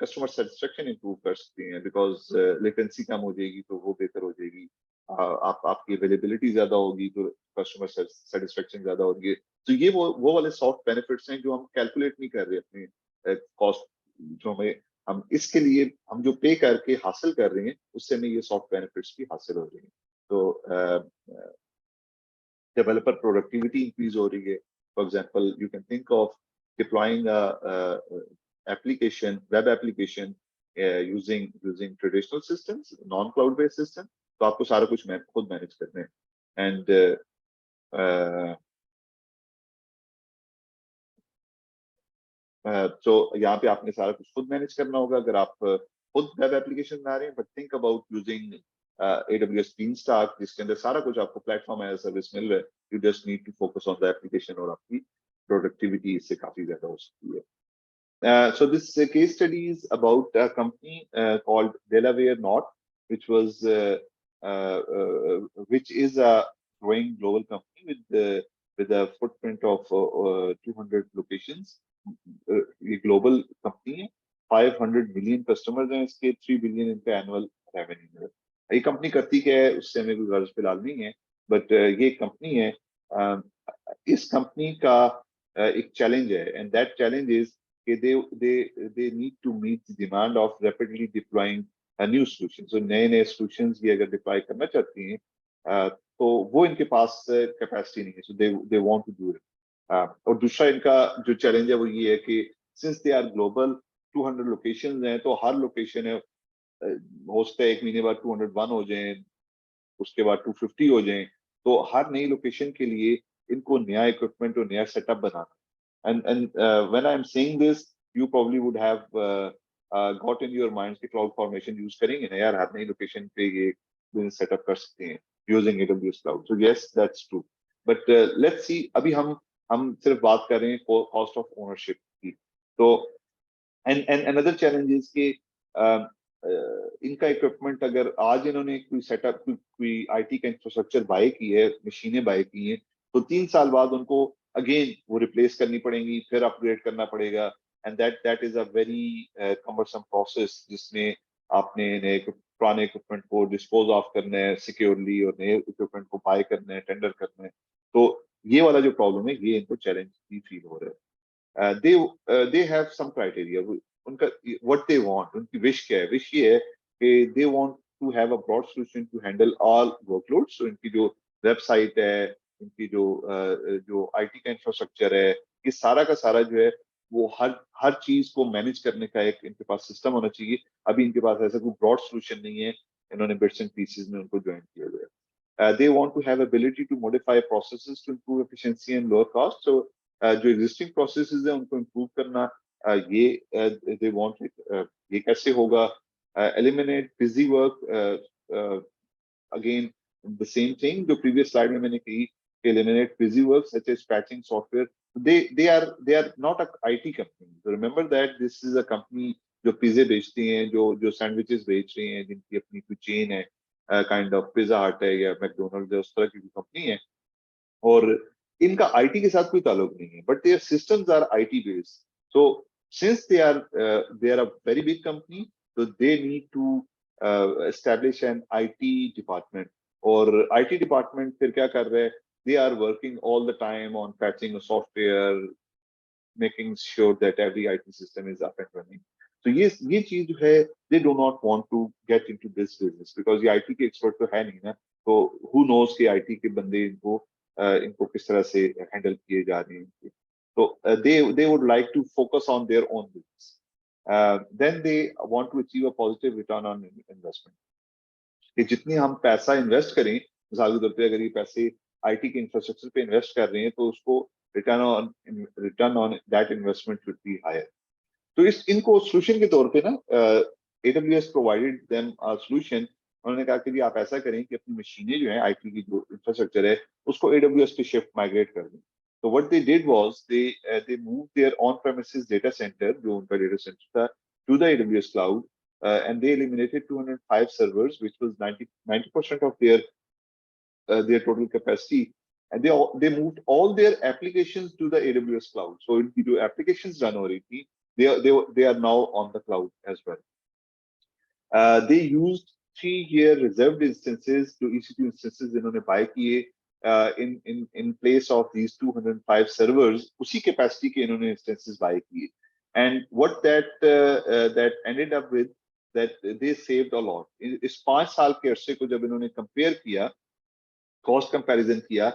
कस्टमर सेटिस्फेक्शन इंप्रूव कर सकते हैं बिकॉज लेटेंसी कम हो जाएगी तो वो बेहतर हो जाएगी. आपकी अवेलेबिलिटी ज्यादा होगी तो कस्टमर सेटिस्फेक्शन ज्यादा होगी. तो ये वो वाले सॉफ्ट बेनिफिट्स हैं जो हम कैलकुलेट नहीं कर रहे अपने कॉस्ट जो हम इसके लिए हम जो पे करके हासिल कर रहे हैं उससे हमें ये सॉफ्ट बेनिफिट्स भी हासिल हो रहे हैं. तो developer productivity increase हो रही है. For example, you can think of deploying a application, web application using traditional systems, non-cloud based system. तो आपको सारा कुछ खुद मैनेज करना है. And so यहाँ पे आपने सारा कुछ खुद मैनेज करना होगा अगर आप खुद वेब एप्लीकेशन बना रहे हैं. But think about using AWS Beanstalk जिसके अंदर सारा कुछ आपको प्लेटफॉर्म एज अ सर्विस मिल रहा है. You just need to focus on the application और आपकी productivity इससे काफी ज्यादा हो सकती है. So this case study is about a company called Delaware North, which is a growing global company with a footprint of 200 locations. ये global company है. 500 million customers हैं इसके. 3 billion इनका annual revenue है. ये कंपनी करती क्या है उससे हमें कोई गर्ज फिलहाल नहीं है. बट ये कंपनी है. इस कंपनी का एक चैलेंज है एंड दैट चैलेंज इज कि they need to meet the demand of rapidly deploying a new solution. So नए solutions भी अगर डिप्लॉय करना चाहती हैं तो वो इनके पास कैपेसिटी नहीं है. So they want to do it. और दूसरा इनका जो चैलेंज है वो ये है कि since they are global 200 locations हैं तो हर लोकेशन है हो सकता है एक महीने बाद 201 हो जाए, उसके बाद 250 हो जाए. तो हर नई लोकेशन के लिए इनको नया इक्विपमेंट और नया setup banana. And when I'm saying this, you probably would have got in your minds कि cloud formation use करेंगे ना यार, हर नई लोकेशन पे ये बिजनेस सेटअप कर सकते हैं using AWS cloud. So yes, that's true. But let's see. अभी हम सिर्फ बात कर रहे हैं cost of ownership की. तो and another challenge is कि इनका इक्विपमेंट अगर आज इन्होंने कोई सेटअप कोई आईटी का इंफ्रास्ट्रक्चर बाय की है, मशीनें बाय की हैं, तो 3 साल बाद उनको अगेन वो रिप्लेस करनी पड़ेंगी, फिर अपग्रेड करना पड़ेगा. And that is a very cumbersome process जिसमें आपने नए पुराने इक्विपमेंट को डिस्पोज ऑफ करना है सिक्योरली और नए इक्विपमेंट को बाय करना है, टेंडर करना है. तो ये वाला जो प्रॉब्लम है ये इनको चैलेंज भी फील हो रहा है. they have some criteria. उनका what they want, उनकी विश क्या है? विश ये है कि they want to have a broad solution to handle all workloads. So इनकी जो वेबसाइट है, इनकी जो आईटी का इंफ्रास्ट्रक्चर है, ये सारा का सारा जो है वो हर चीज को मैनेज करने का एक इनके पास सिस्टम होना चाहिए. अभी इनके पास ऐसा कोई ब्रॉड सोल्यूशन नहीं है. इन्होंने बिट्स एंड पीसेस में उनको ज्वाइन किया हुआ है. They want to have ability to modify processes to improve efficiency and lower cost. So जो existing processes है उनको improve करना, ये they want it. ये कैसे होगा? Eliminate busy work. Again the same thing जो previous slide में मैंने कही eliminate busy work such as patching software. They are not a IT company. So remember that this is a company जो पिज़्ज़े बेचती हैं, जो सैंडविचेस बेच रही हैं, जिनकी अपनी कोई चेन है, काइंड ऑफ पिज़्ज़ा हट है या मैकडोनल्ड्स है, उस तरह की कंपनी है, और इनका आईटी के साथ कोई ताल्लुक नहीं है, but their systems are IT based. So since they are a very big company, so they need to establish an IT department. और IT department फिर क्या कर रहे हैं? They are working all the time on patching a software, making sure that every IT system is up and running. So ये चीज जो है, they do not want to get into this business because ये IT के expert तो है नहीं ना, तो who knows कि IT के बंदे इनको किस तरह से handle किए जा रहे हैं. So they would like to focus on their own business. Then they want to achieve a positive return on investment. कि जितनी हम पैसा इन्वेस्ट करें, मिसाल के तौर पे अगर ये पैसे आईटी के इंफ्रास्ट्रक्चर पे इन्वेस्ट कर रहे हैं, तो उसको return on that investment should be higher. तो इनको सोल्यूशन के तौर पे ना AWS provided them a solution. उन्होंने कहा कि जी आप ऐसा करें कि अपनी मशीनें जो है, आईटी की जो इंफ्रास्ट्रक्चर है, उसको AWS पे शिफ्ट माइग्रेट कर दें. तो what they did was they move their on premises data center, जो उनका डेटा सेंटर था, to the AWS cloud, and they eliminated 205 servers, which was 90% of their total capacity, and they moved all their applications to the AWS cloud. So इनकी जो applications run हो रही थी, they are now on the cloud as well. They used 3-year reserved instances to EC2 instances इन्होंने buy किए in place of these 205 servers. उसी capacity के इन्होंने instances buy किए. And what that ended up with, that they saved a lot. इस 5 साल के अरसे को जब इन्होंने compare किया, cost comparison किया,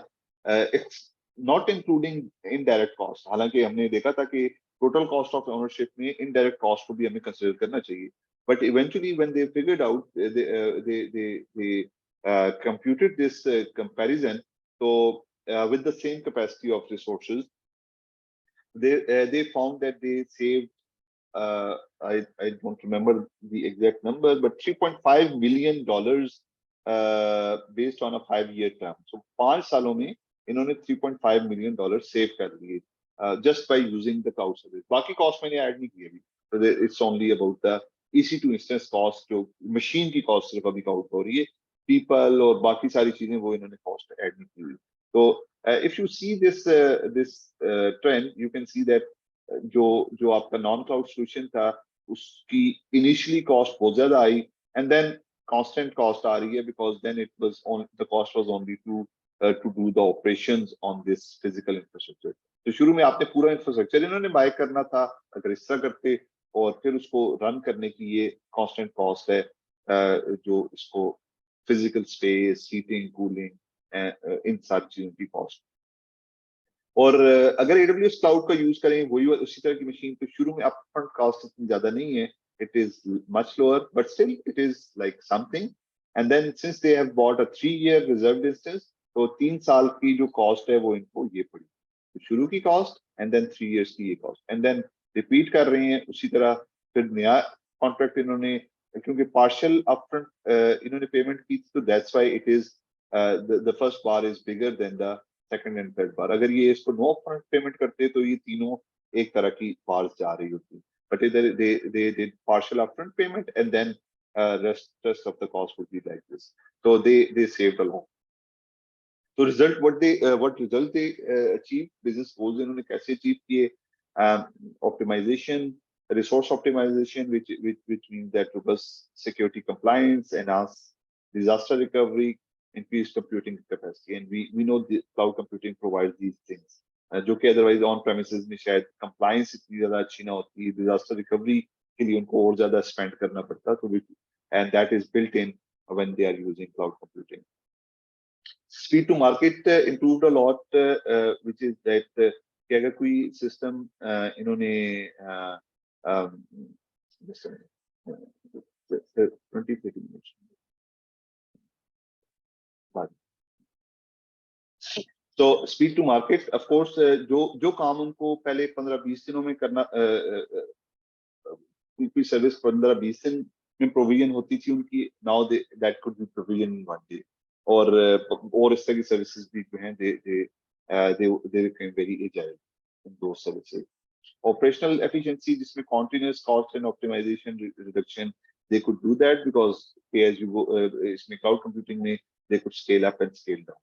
it's not including indirect cost. हालांकि हमने देखा था कि total cost of ownership में indirect cost को भी हमें consider करना चाहिए. But eventually, when they figured out, they computed this comparison. So with the same capacity of resources, they found that they saved, I don't remember the exact number, but $3.5 million based on a 5-year term. So 5 सालों में इन्होंने $3.5 million save कर लिए just by using the cloud service. बाकी cost मैंने add नहीं की अभी. So it's only about the EC2 instance cost, जो machine की cost सिर्फ अभी count हो रही है. People और बाकी सारी चीजें वो इन्होंने cost add नहीं की हुई. So if you see this trend, you can see that जो आपका नॉन क्लाउड सॉल्यूशन था, उसकी इनिशियली कॉस्ट बहुत ज्यादा आई, एंड देन कांस्टेंट कॉस्ट आ रही है, because then it was on the cost was only to do the operations on this physical infrastructure. तो शुरू में आपने पूरा इंफ्रास्ट्रक्चर इन्होंने बाय करना था, अगर इस तरह करते, और फिर उसको रन करने की ये कांस्टेंट कॉस्ट है, जो इसको फिजिकल स्पेस, हीटिंग, कूलिंग, इन सारी चीजों की कॉस्ट. और अगर AWS क्लाउड का यूज करें वही उसी तरह की मशीन, तो शुरू में अपफ्रंट कॉस्ट इतनी ज्यादा नहीं है, it is much lower, but still it is like something. And then since they have bought a 3-year reserved instance, तो 3 साल की जो कॉस्ट है वो इनको ये पड़ी, तो शुरू की कॉस्ट एंड देन 3 years की ये कॉस्ट, एंड देन रिपीट कर रहे हैं उसी तरह. फिर नया कॉन्ट्रैक्ट इन्होंने, क्योंकि पार्शियल अपफ्रंट इन्होंने पेमेंट की, तो that's why it is the first bar is bigger than the second and third bar. अगर ये इसको नो अपफ्रंट पेमेंट करते तो ये तीनों एक तरह की बार्स जा रही होती, बट इधर they did partial upfront payment and then rest of the cost would be like this. So they saved a lot. So result, what result they achieved, business goals इन्होंने कैसे achieve किए? Optimization, resource optimization, which means that robust security compliance, enhanced disaster recovery, increased computing capacity, and we know the cloud computing provides these things, जो कि otherwise on premises में शायद compliance इतनी ज़्यादा अच्छी ना होती, disaster recovery के लिए उनको और ज़्यादा spend करना पड़ता, तो and that is built in when they are using cloud computing. Speed to market improved a lot, which is that कि अगर कोई system इन्होंने just a minute, 20-30 minutes. So speed to market, of course, जो काम उनको पहले 15-20 दिनों में करना, कोई सर्विस 15-20 दिन में प्रोविजन होती थी उनकी, now that could be provision in 1 day. और इस तरह की सर्विसेज भी जो हैं they became very agile in those services. Operational efficiency, जिसमें continuous cost and optimization reduction, they could do that because pay as you go, इसमें cloud computing में they could scale up and scale down.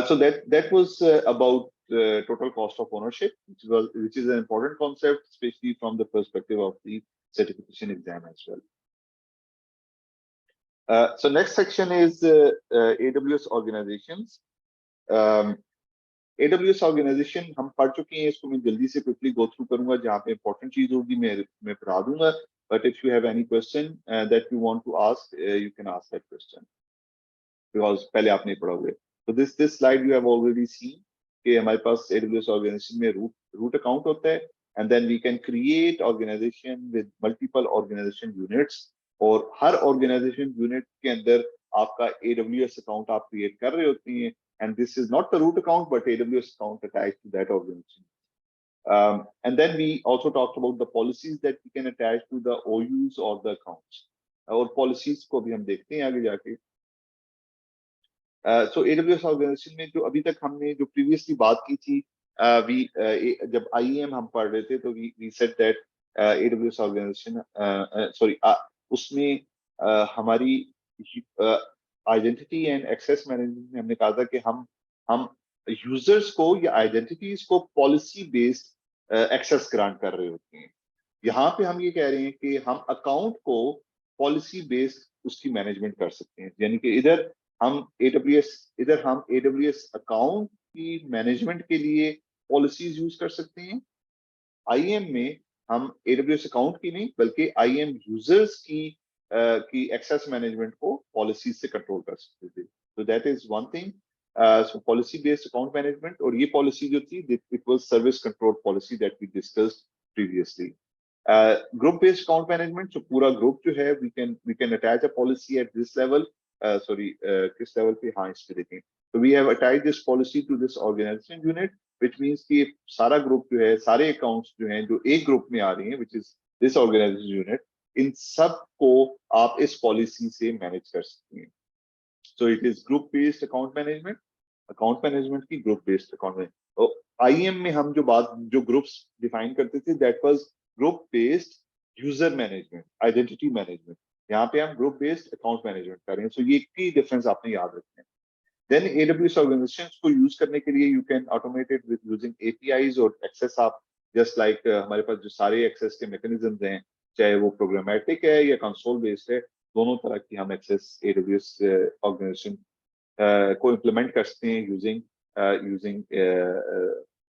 So that was about total cost of ownership, which is an important concept, especially from the perspective of the certification exam as well. So next section is AWS organizations. AWS organization हम पढ़ चुके हैं, इसको मैं जल्दी से quickly go through करूंगा, जहाँ पे important चीज होगी मैं पढ़ा दूंगा. But if you have any question that you want to ask, you can ask that question because पहले आप नहीं पढ़ोगे. So this slide you have already seen कि हमारे पास AWS organization में root account होता है, and then we can create organization with multiple organization units, और हर organization unit के अंदर आपका AWS account आप create कर रहे होती हैं, and this is not the root account but AWS account attached to that organization. And then we also talked about the policies that we can attach to the OUs or the accounts. और policies को भी हम देखते हैं आगे जाके. So AWS organization में जो अभी तक हमने जो previously बात की थी, जब IEM हम पढ़ रहे थे तो we said that AWS organization उसमें हमारी identity and access management में हमने कहा था कि हम users को या identities को policy based access grant कर रहे होते हैं. यहाँ पे हम ये कह रहे हैं कि हम account को policy based उसकी management कर सकते हैं, यानी कि इधर हम AWS account की management के लिए policies use कर सकते हैं. IAM में हम AWS account की नहीं बल्कि IAM users की access management को policies से control कर सकते थे. So that is one thing. So policy based account management, और ये policy जो थी it was service control policy that we discussed previously. Group based account management, so पूरा group जो है we can attach a policy at this level. किस level पे, हाँ इस पे देखें. So we have attached this policy to this organization unit, which means कि सारा group जो है, सारे accounts जो हैं जो एक group में आ रही हैं, which is this organization unit, इन सब को आप इस policy से manage कर सकते हैं. So it is group based account management की group based account management. तो IAM में हम जो groups define करते थे, that was group based user management, identity management. यहाँ पे हम group based account management कर रहे हैं. So ये key difference आपने याद रखना है. Then AWS organizations को use करने के लिए you can automate it with using APIs और access आप just like हमारे पास जो सारे access के mechanisms हैं, चाहे वो programmatic है या console based है, दोनों तरह की हम access AWS organization को implement कर सकते हैं using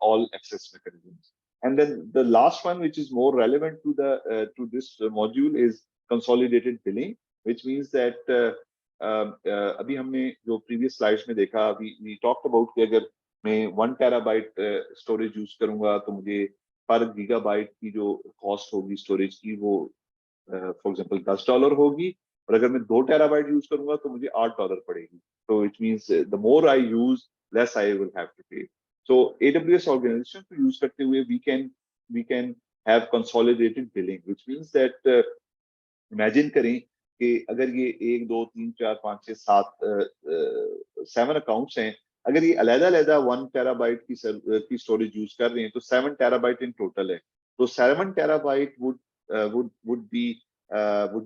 all access mechanisms. And then the last one, which is more relevant to this module, is consolidated billing, which means that अभी हमने जो previous slides में देखा, we talked about कि अगर मैं 1 terabyte storage use करूंगा तो मुझे per gigabyte की जो cost होगी storage की वो for example $10 होगी, और अगर मैं 2 terabyte use करूंगा तो मुझे $8 पड़ेगी. So it means the more I use, less I will have to pay. So AWS organization to use करते हुए we can have consolidated billing, which means that imagine करें कि अगर ये 1 2 3 4 5 6 7 7 accounts हैं, अगर ये अलग-अलग 1 terabyte की storage use कर रहे हैं तो 7 terabyte in total है. तो 7 terabyte would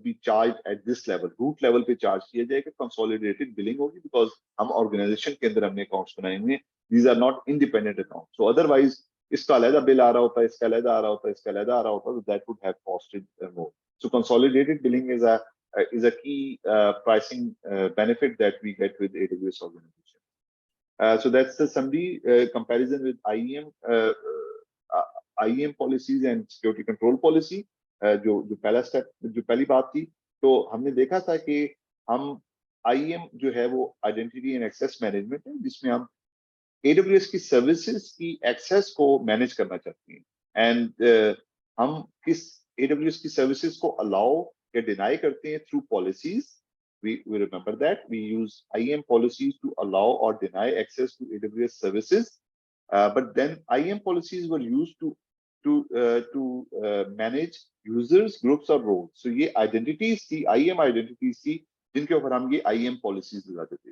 be charged at this level, root level पे charge किया जाएगा, consolidated billing होगी because हम organization के अंदर हमने accounts बनाए हुए हैं. These are not independent accounts. So otherwise इसका अलग bill आ रहा होता है, इसका अलग आ रहा होता है, इसका अलग आ रहा होता है, so that would have costed more. So consolidated billing is a key pricing benefit that we get with AWS organization. So that's the summary comparison with IAM policies and security control policy. जो पहला step, जो पहली बात थी, तो हमने देखा था कि हम IAM जो है वो आइडेंटिटी एंड एक्सेस मैनेजमेंट है, जिसमें हम AWS की सर्विसेज की एक्सेस को मैनेज करना चाहते हैं, एंड हम किस AWS की सर्विसेज को अलाउ या डिनाई करते हैं through policies. We remember that we use IAM policies to allow or deny access to AWS services, but then IAM policies were used to manage users, groups or roles. So ये identities थी, IAM identities थी, जिनके ऊपर हम ये IAM policies लगाते थे।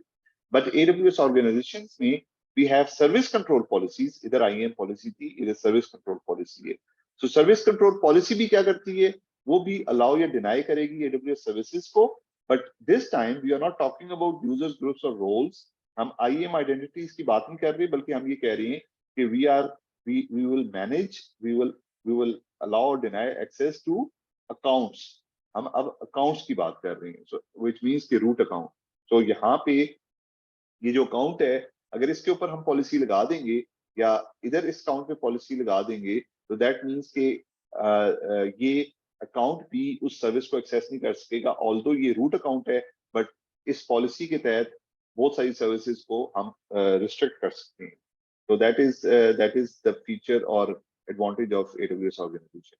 But AWS organizations में we have service control policies, इधर IAM पॉलिसी थी, इधर सर्विस कंट्रोल पॉलिसी है। सो सर्विस कंट्रोल पॉलिसी भी क्या करती है, वो भी अलाउ या डिनाई करेगी AWS सर्विसेज को, but this time we are not talking about users, groups और रोल्स। हम IAM आइडेंटिटीज की बात नहीं कर रहे, बल्कि हम ये कह रहे हैं कि we will manage, we will allow or deny access to accounts। हम अब अकाउंट्स की बात कर रहे हैं, so which means कि रूट अकाउंट। तो यहाँ पे ये जो अकाउंट है, अगर इसके ऊपर हम पॉलिसी लगा देंगे या इधर इस अकाउंट पे पॉलिसी लगा देंगे, तो दैट मीन्स कि ये अकाउंट भी उस सर्विस को एक्सेस नहीं कर सकेगा, ऑल्दो ये रूट अकाउंट है, बट इस पॉलिसी के तहत बहुत सारी सर्विसेज को हम रिस्ट्रिक्ट कर सकते हैं। So that is the feature or advantage of AWS organization.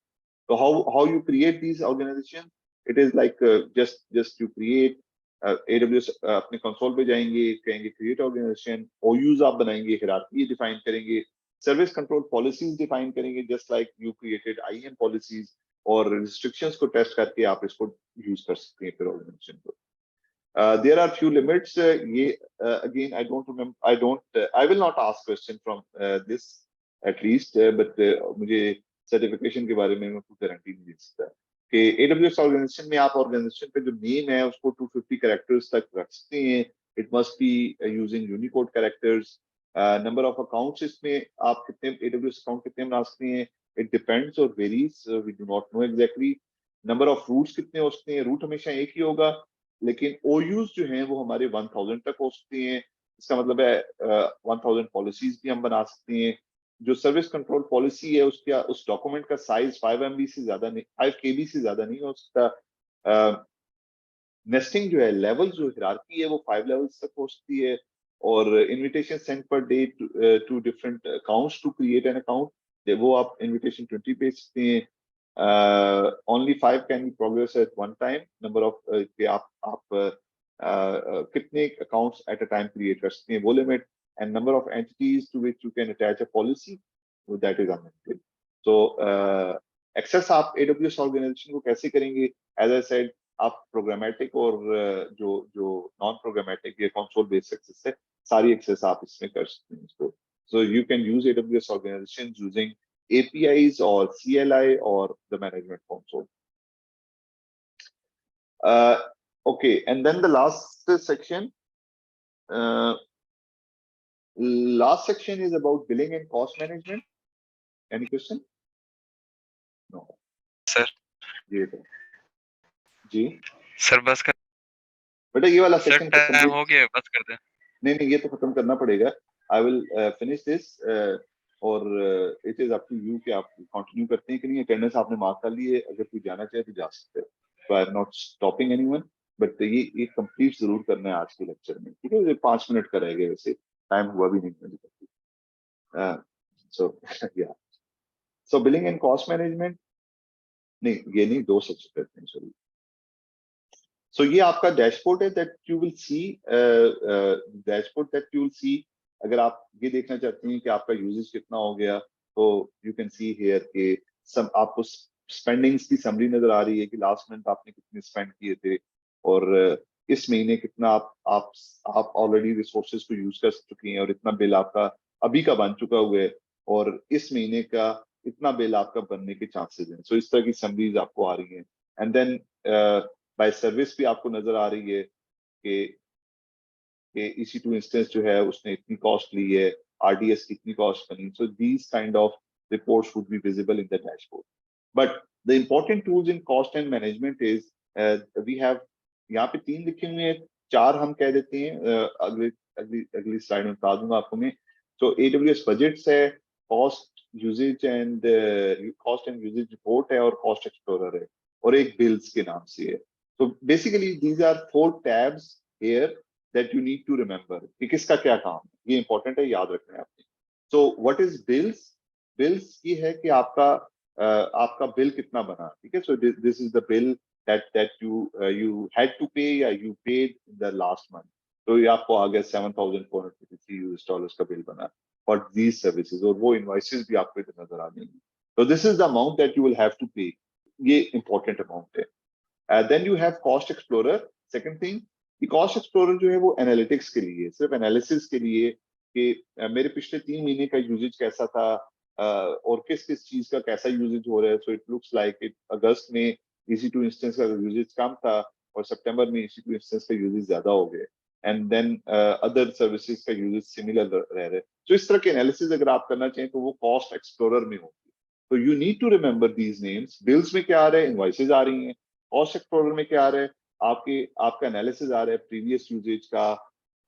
So how you create these organizations? It is like just you create AWS अपने कंसोल पे जाएंगे, कहेंगे create organization, OUs आप बनाएंगे, hierarchy define करेंगे, service control policies define करेंगे, just like you created IAM policies, और restrictions को test करके आप इसको use कर सकते हैं फिर organization को। There are few limits. Again, I don't remember. I will not ask question from this at least. But मुझे certification के बारे में कोई गारंटी नहीं दे सकता कि AWS organization में आप organization पे जो name है उसको 250 characters तक रख सकते हैं. It must be using Unicode characters. Number of accounts इसमें आप कितने AWS account कितने बना सकते हैं? It depends or varies. We do not know exactly. Number of routes कितने हो सकते हैं? Route हमेशा एक ही होगा, लेकिन OUs जो हैं वो हमारे 1000 तक हो सकती हैं। इसका मतलब है 1000 पॉलिसीज भी हम बना सकते हैं। जो सर्विस कंट्रोल पॉलिसी है उसका उस डॉक्यूमेंट का साइज 5 MB से ज्यादा नहीं, 5 KB से ज्यादा नहीं हो सकता। नेस्टिंग जो है, लेवल जो हिरार्की है वो 5 लेवल्स तक हो सकती है। और invitation send per day to different accounts to create an account, वो आप इनविटेशन 20 भेज सकते हैं। Only 5 can be progressed at one time. Number of आप कितने accounts at a time create कर सकते हैं, वो limit, and number of entities to which you can attach a policy, so that is unlimited. So access आप AWS organization को कैसे करेंगे? As I said, आप programmatic और जो non programmatic या console based access है, सारी access आप इसमें कर सकते हैं इसको। So you can use AWS organizations using APIs or CLI or the management console. Okay, and then the last section. Last section is about billing and cost management. Any question? No. Sir. Ji sir बस कर बेटा, ये वाला section time हो गया, बस कर दे। नहीं, ये तो खत्म करना पड़ेगा। I will finish this. और it is up to you कि आप कंटिन्यू करते हैं कि नहीं। अटेंडेंस आपने मार्क कर ली है, अगर कोई जाना चाहे तो जा सकते हैं। तो I am not stopping anyone, but ये कंप्लीट जरूर करना है आज के लेक्चर में, ठीक है। 5 मिनट का रहेगा, वैसे टाइम हुआ भी नहीं अभी तक। सो बिलिंग एंड कॉस्ट मैनेजमेंट, नहीं ये नहीं, 2 सेक्शन करते हैं, सॉरी। सो ये आपका डैशबोर्ड है that you will see, dashboard that you will see. अगर आप ये देखना चाहते हैं कि आपका यूजेज कितना हो गया, तो यू कैन सी हियर के सब आपको स्पेंडिंग्स की समरी नजर आ रही है कि लास्ट मंथ आपने कितने स्पेंड किए थे, और इस महीने कितना आप ऑलरेडी रिसोर्सेज को यूज कर चुकी हैं, और इतना बिल आपका अभी का बन चुका हुआ है, और इस महीने का इतना बिल आपका बनने के चांसेस हैं। सो इस तरह की समरीज आपको आ रही हैं। एंड देन बाय सर्विस भी आपको नजर आ रही है कि EC2 इंस्टेंस जो है उसने इतनी कॉस्ट ली है, RDS की इतनी कॉस्ट बनी। So these kind of reports would be visible in the dashboard. But the important tools in cost and management is, we have यहाँ पे 3 लिखे हुए हैं, 4 हम कह देते हैं। अगली स्लाइड में बता दूंगा आपको मैं। तो AWS बजट्स है, कॉस्ट यूजेज एंड रिपोर्ट है, और कॉस्ट एक्सप्लोरर है, और एक बिल्स के नाम से है। तो basically these are 4 tabs here that you need to remember कि किसका क्या काम है। ये इंपॉर्टेंट है, याद रखना है आपने। So what is bills? Bills ये है कि आपका बिल कितना बना, ठीक है। So this is the bill that you had to pay या you paid in the last month। तो ये आपको आ गया $7,453 का बिल बना for these services, और वो इनवॉइसेस भी आपको इधर नजर आ जाएंगी। So this is the amount that you will have to pay। ये इंपॉर्टेंट अमाउंट है। Then you have cost explorer. Second thing, cost explorer जो है वो एनालिटिक्स के लिए, सिर्फ एनालिसिस के लिए कि मेरे पिछले 3 महीने का यूजेज कैसा था, और किस किस चीज का कैसा यूजेज हो रहा है। So it looks like it अगस्त में EC2 इंस्टेंस का यूजेज कम था और सितंबर में EC2 इंस्टेंस का यूजेज ज्यादा हो गए, एंड देन अदर सर्विसेज का यूजेज सिमिलर रह रहे। तो इस तरह के एनालिसिस अगर आप करना चाहें तो वो कॉस्ट एक्सप्लोरर में होगी। तो you need to remember these names. Bills में क्या आ रहा है, इनवॉइसेज आ रही हैं। कॉस्ट एक्सप्लोरर में क्या आ रहा है, आपका एनालिसिस आ रहा है प्रीवियस यूजेज का,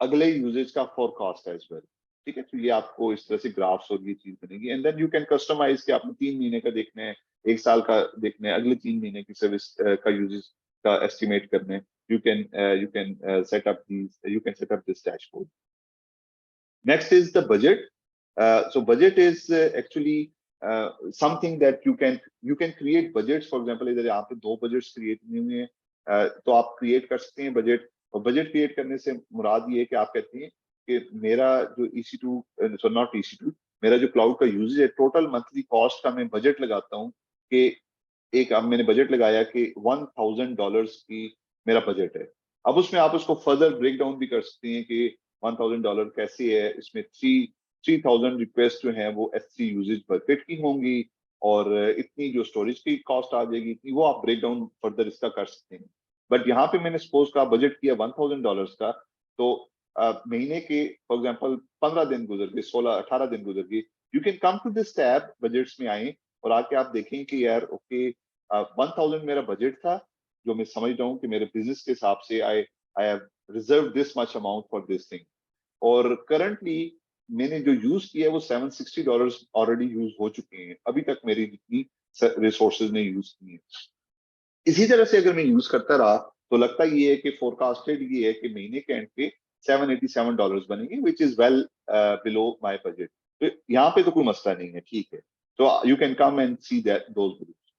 अगले यूजेज का फोरकास्ट एज वेल। ठीक है, तो ये आपको इस तरह से ग्राफ्स और ये चीज बनेगी, and then you can customise कि आपने 3 महीने का देखना है, 1 साल का देखना है, अगले 3 महीने की सर्विस का यूजेज का एस्टिमेट करना है। You can set up this dashboard. Next is the budget. So budget is actually something that you can create budgets. For example, इधर यहाँ पे 2 budgets create हुए हैं, तो आप create कर सकते हैं budget। और budget create करने से मुराद ये है कि आप कहते हैं कि मेरा जो EC2, not EC2, मेरा जो क्लाउड का यूजेज है, टोटल मंथली कॉस्ट का मैं बजट लगाता हूँ कि अब मैंने बजट लगाया कि $1000 की मेरा बजट है। अब उसमें आप उसको फर्दर ब्रेक डाउन भी कर सकते हैं कि $1000 कैसे है, इसमें 3000 रिक्वेस्ट जो है वो S3 यूजेज बकेट की होंगी, और इतनी जो स्टोरेज की कॉस्ट आ जाएगी इतनी, वो आप ब्रेक डाउन फर्दर इसका कर सकते हैं। बट यहाँ पे मैंने सपोज का बजट किया $1000 का, तो महीने के फॉर एग्जाम्पल 15 दिन गुजर गए, 16-18 दिन गुजर गए, you can come to this tab, budgets में आए और आके आप देखें कि यार ओके 1000 मेरा बजट था, जो मैं समझ रहा हूँ कि मेरे बिजनेस के हिसाब से I have reserve this much amount for this thing, और करंटली मैंने जो यूज किया है वो $760 ऑलरेडी यूज हो चुके हैं, अभी तक मेरी जितनी रिसोर्सेज ने यूज की है। इसी तरह से अगर मैं यूज करता रहा तो लगता ये है कि फोरकास्टेड ये है कि महीने के एंड पे $787 बनेंगे, which is well below my budget. तो यहाँ पे तो कोई मसला नहीं है, ठीक है। तो you can come and see that those groups,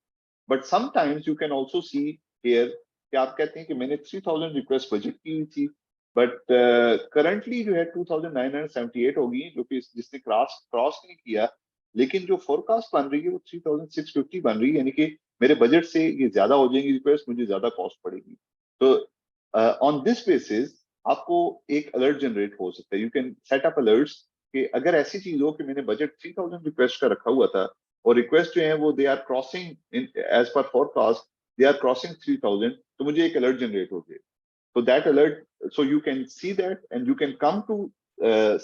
but sometimes you can also see here कि आप कहते हैं कि मैंने 3000 रिक्वेस्ट बजट की हुई थी, बट करंटली जो है 2978 होगी, जो कि जिसने क्रॉस नहीं किया, लेकिन जो फोरकास्ट बन रही है वो 3650 बन रही है, यानी कि मेरे बजट से ये ज्यादा हो जाएंगी रिक्वेस्ट, मुझे ज्यादा कॉस्ट पड़ेगी। तो ऑन दिस बेसिस आपको एक अलर्ट जनरेट हो सकता है। You can set up alerts कि अगर ऐसी चीज हो कि मैंने बजट 3000 रिक्वेस्ट का रखा हुआ था और रिक्वेस्ट जो है वो they are crossing in as per forecast, they are crossing 3000, तो मुझे एक अलर्ट जनरेट हो जाए। So that alert, so you can see that and you can come to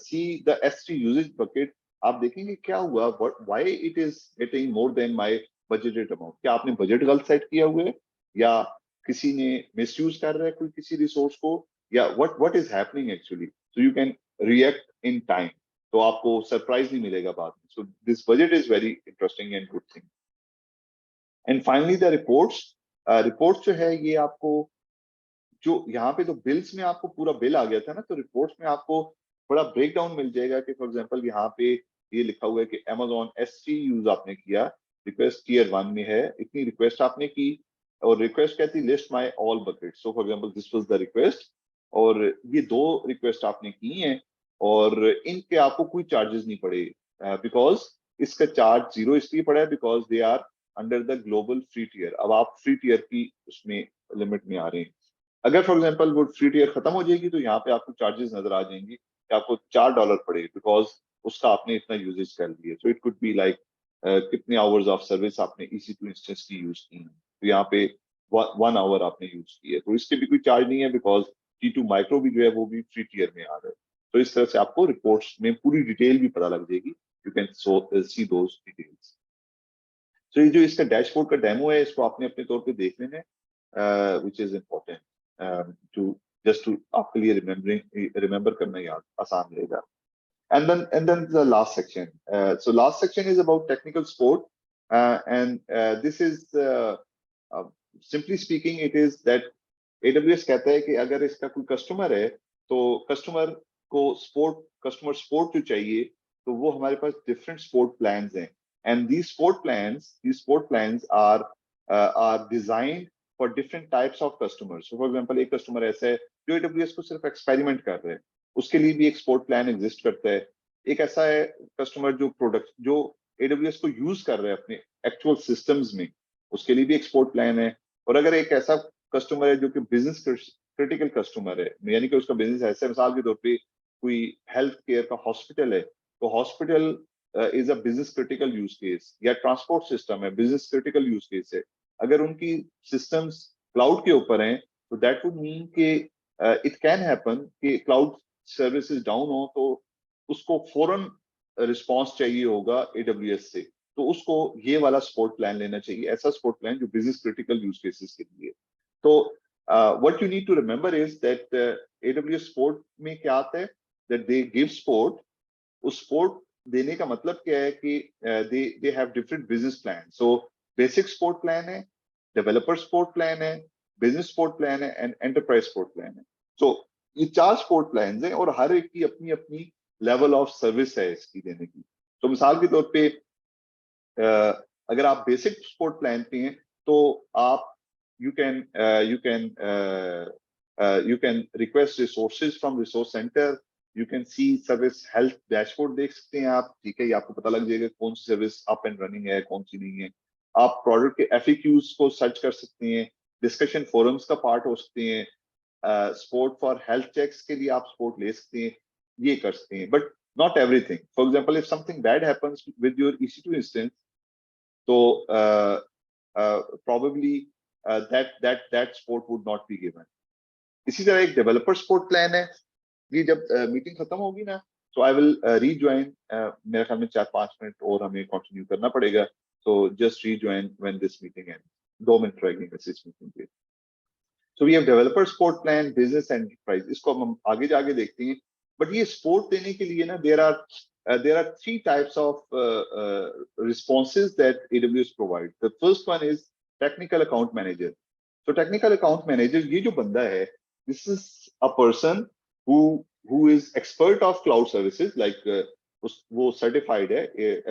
see the S3 usage bucket. आप देखेंगे क्या हुआ, why it is getting more than my budgeted amount। क्या आपने बजट गलत सेट किया हुआ है, या किसी ने मिसयूज कर रहा है कोई किसी रिसोर्स को, या what is happening actually, so you can react in time, तो आपको सरप्राइज नहीं मिलेगा बाद में। So this budget is very interesting and good thing। And finally the reports, reports जो है ये आपको, जो यहाँ पे तो बिल्स में आपको पूरा बिल आ गया था ना, तो रिपोर्ट्स में आपको बड़ा ब्रेक डाउन मिल जाएगा कि फॉर एग्जांपल यहाँ पे ये लिखा हुआ है कि Amazon S3 यूज आपने किया, रिक्वेस्ट टीयर 1 में है, इतनी रिक्वेस्ट आपने की, और रिक्वेस्ट कहती list my all bucket. So for example this was the request, और ये 2 रिक्वेस्ट आपने की हैं और इनके आपको कोई चार्जेस नहीं पड़े, बिकॉज इसका चार्ज 0 इसलिए पड़ा है because they are under the global free tier. अब आप फ्री टीयर की उसमें लिमिट में आ रहे हैं। अगर फॉर एग्जांपल वो फ्री टीयर खत्म हो जाएगी तो यहाँ पे आपको चार्जेस नजर आ जाएंगे कि आपको $4 पड़े बिकॉज उसका आपने इतना यूजेज कर लिया। So it could be like कितने आवर्स ऑफ सर्विस आपने EC2 इंस्टेंस की यूज की, तो यहाँ पे 1 आवर आपने यूज किया, तो इसके भी कोई चार्ज नहीं है बिकॉज T2 माइक्रो भी जो है वो भी फ्री टीयर में आ रहा है। तो इस तरह से आपको रिपोर्ट्स में पूरी डिटेल भी पता लग जाएगी, you can C those details. तो ये जो इसका डैशबोर्ड का डेमो है इसको आपने अपने तौर पे देख लेना है, which is important to just to आपके लिए रिमेंबर करना याद आसान रहेगा। And then the last section. So last section is about technical support, and this is simply speaking, it is that AWS कहता है कि अगर इसका कोई कस्टमर है तो कस्टमर को कस्टमर सपोर्ट जो चाहिए, तो वो हमारे पास डिफरेंट सपोर्ट प्लान्स हैं, and these support plans are designed for different types of customers. So for example, एक कस्टमर ऐसा है जो AWS को सिर्फ एक्सपेरिमेंट कर रहे हैं, उसके लिए भी एक सपोर्ट प्लान एग्जिस्ट करता है। एक ऐसा है कस्टमर जो प्रोडक्ट जो AWS को यूज कर रहे हैं अपने एक्चुअल सिस्टम्स में, उसके लिए भी एक सपोर्ट प्लान है। और अगर एक ऐसा कस्टमर है जो कि बिजनेस क्रिटिकल कस्टमर है, यानी कि उसका बिजनेस ऐसा, मिसाल के तौर पे कोई हेल्थ केयर का हॉस्पिटल है, तो hospital is a business critical use case, या ट्रांसपोर्ट सिस्टम है, बिजनेस क्रिटिकल यूज केस है। अगर उनकी सिस्टम्स क्लाउड के ऊपर हैं, तो दैट वुड मीन कि इट कैन हैपन कि क्लाउड सर्विसेज डाउन हो, तो उसको फौरन रिस्पॉन्स चाहिए होगा एडब्ल्यूएस से, तो उसको ये वाला सपोर्ट प्लान लेना चाहिए, ऐसा सपोर्ट प्लान जो बिजनेस क्रिटिकल यूज केसेस के लिए। तो what you need to remember is that AWS support में क्या आता है, दैट दे गिव सपोर्ट। उस सपोर्ट देने का मतलब क्या है कि they have different business plan. So basic support plan है, डेवलपर सपोर्ट प्लान है, बिजनेस सपोर्ट प्लान है, एंड एंटरप्राइज सपोर्ट प्लान है। सो ये 4 सपोर्ट प्लान हैं, और हर एक की अपनी अपनी लेवल ऑफ सर्विस है इसकी देने की। तो मिसाल के तौर पे अगर आप बेसिक सपोर्ट प्लान पे हैं, तो आप you can you can request resources from resource centre, you can C service health dashboard देख सकते हैं आप, ठीक है, ये आपको पता लग जाएगा कौन सी सर्विस अप एंड रनिंग है, कौन सी नहीं है। आप प्रोडक्ट के एफएक्यूज को सर्च कर सकते हैं, डिस्कशन फोरम्स का पार्ट हो सकते हैं, सपोर्ट फॉर हेल्थ चेक्स के लिए आप सपोर्ट ले सकते हैं, ये कर सकते हैं, but not everything. For example, if something bad happens with your EC2 instance, तो probably that support would not be given. इसी तरह एक डेवलपर सपोर्ट प्लान है। ये जब मीटिंग खत्म होगी ना, तो आई विल रीज्वाइन, मेरे ख्याल में 4-5 मिनट और हमें कंटिन्यू करना पड़ेगा, तो just rejoin when this meeting end, 2 minute रहेंगे बस इस मीटिंग के। So we have developer support plan, business enterprise, इसको हम आगे जाके देखते हैं। बट ये सपोर्ट देने के लिए ना, there are 3 types of responses that AWS provide. The first one is technical account manager. So technical account manager, ये जो बंदा है, this is a person who is expert of cloud services, like वो certified है,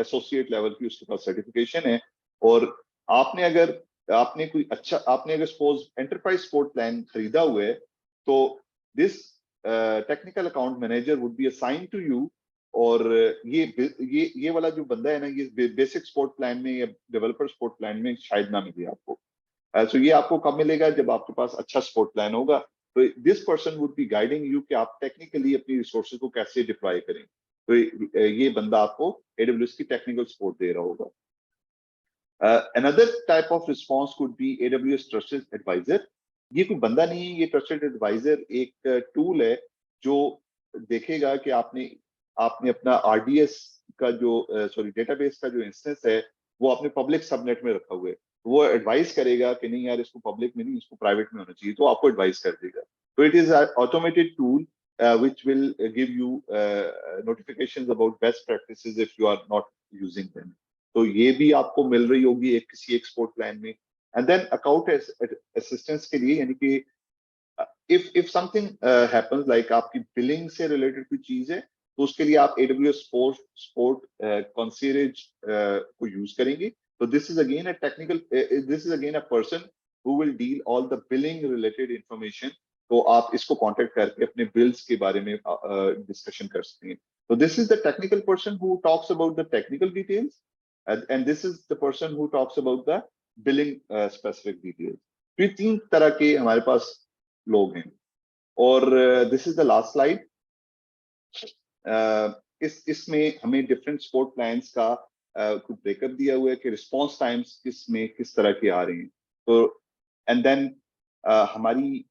associate level की उसके पास certification है। और आपने अगर सपोज एंटरप्राइज सपोर्ट प्लान खरीदा हुआ है, तो this technical account manager would be assign to you. और ये वाला जो बंदा है ना, ये बेसिक सपोर्ट प्लान में या डेवलपर सपोर्ट प्लान में शायद ना मिले आपको। सो ये आपको कब मिलेगा, जब आपके पास अच्छा सपोर्ट प्लान होगा। तो this person would be guiding you कि आप टेक्निकली अपनी रिसोर्सेज को कैसे डिप्लॉय करें। तो ये बंदा आपको AWS की टेक्निकल सपोर्ट दे रहा होगा। Another type of response could be AWS Trusted Advisor. ये कोई बंदा नहीं है, ये ट्रस्टेड एडवाइजर एक टूल है जो देखेगा कि आपने अपना RDS का जो डेटाबेस का जो इंस्टेंस है, वो आपने पब्लिक सबनेट में रखा हुआ है। वो एडवाइस करेगा कि नहीं यार, इसको पब्लिक में नहीं, इसको प्राइवेट में होना चाहिए, तो आपको एडवाइस कर देगा। तो it is automated tool which will give you notifications about best practices if you are not using them. तो ये भी आपको मिल रही होगी किसी एक सपोर्ट प्लान में। एंड देन अकाउंट असिस्टेंस के लिए, यानी कि इफ समथिंग हैपेंस, लाइक आपकी बिलिंग से रिलेटेड कोई चीज है, तो उसके लिए आप AWS सपोर्ट कंसीरियज को यूज करेंगे। तो this is again a person who will deal all the billing related information. तो आप इसको कांटेक्ट करके अपने बिल्स के बारे में डिस्कशन कर सकते हैं। तो this is the technical person who talks about the technical details, and this is the person who talks about the billing specific details. तो ये 3 तरह के हमारे पास लोग हैं। और this is the last slide. इसमें हमें डिफरेंट सपोर्ट प्लान्स का कुछ ब्रेकअप दिया हुआ है कि रिस्पॉन्स टाइम्स किस तरह के आ रहे हैं। तो एंड देन हमारी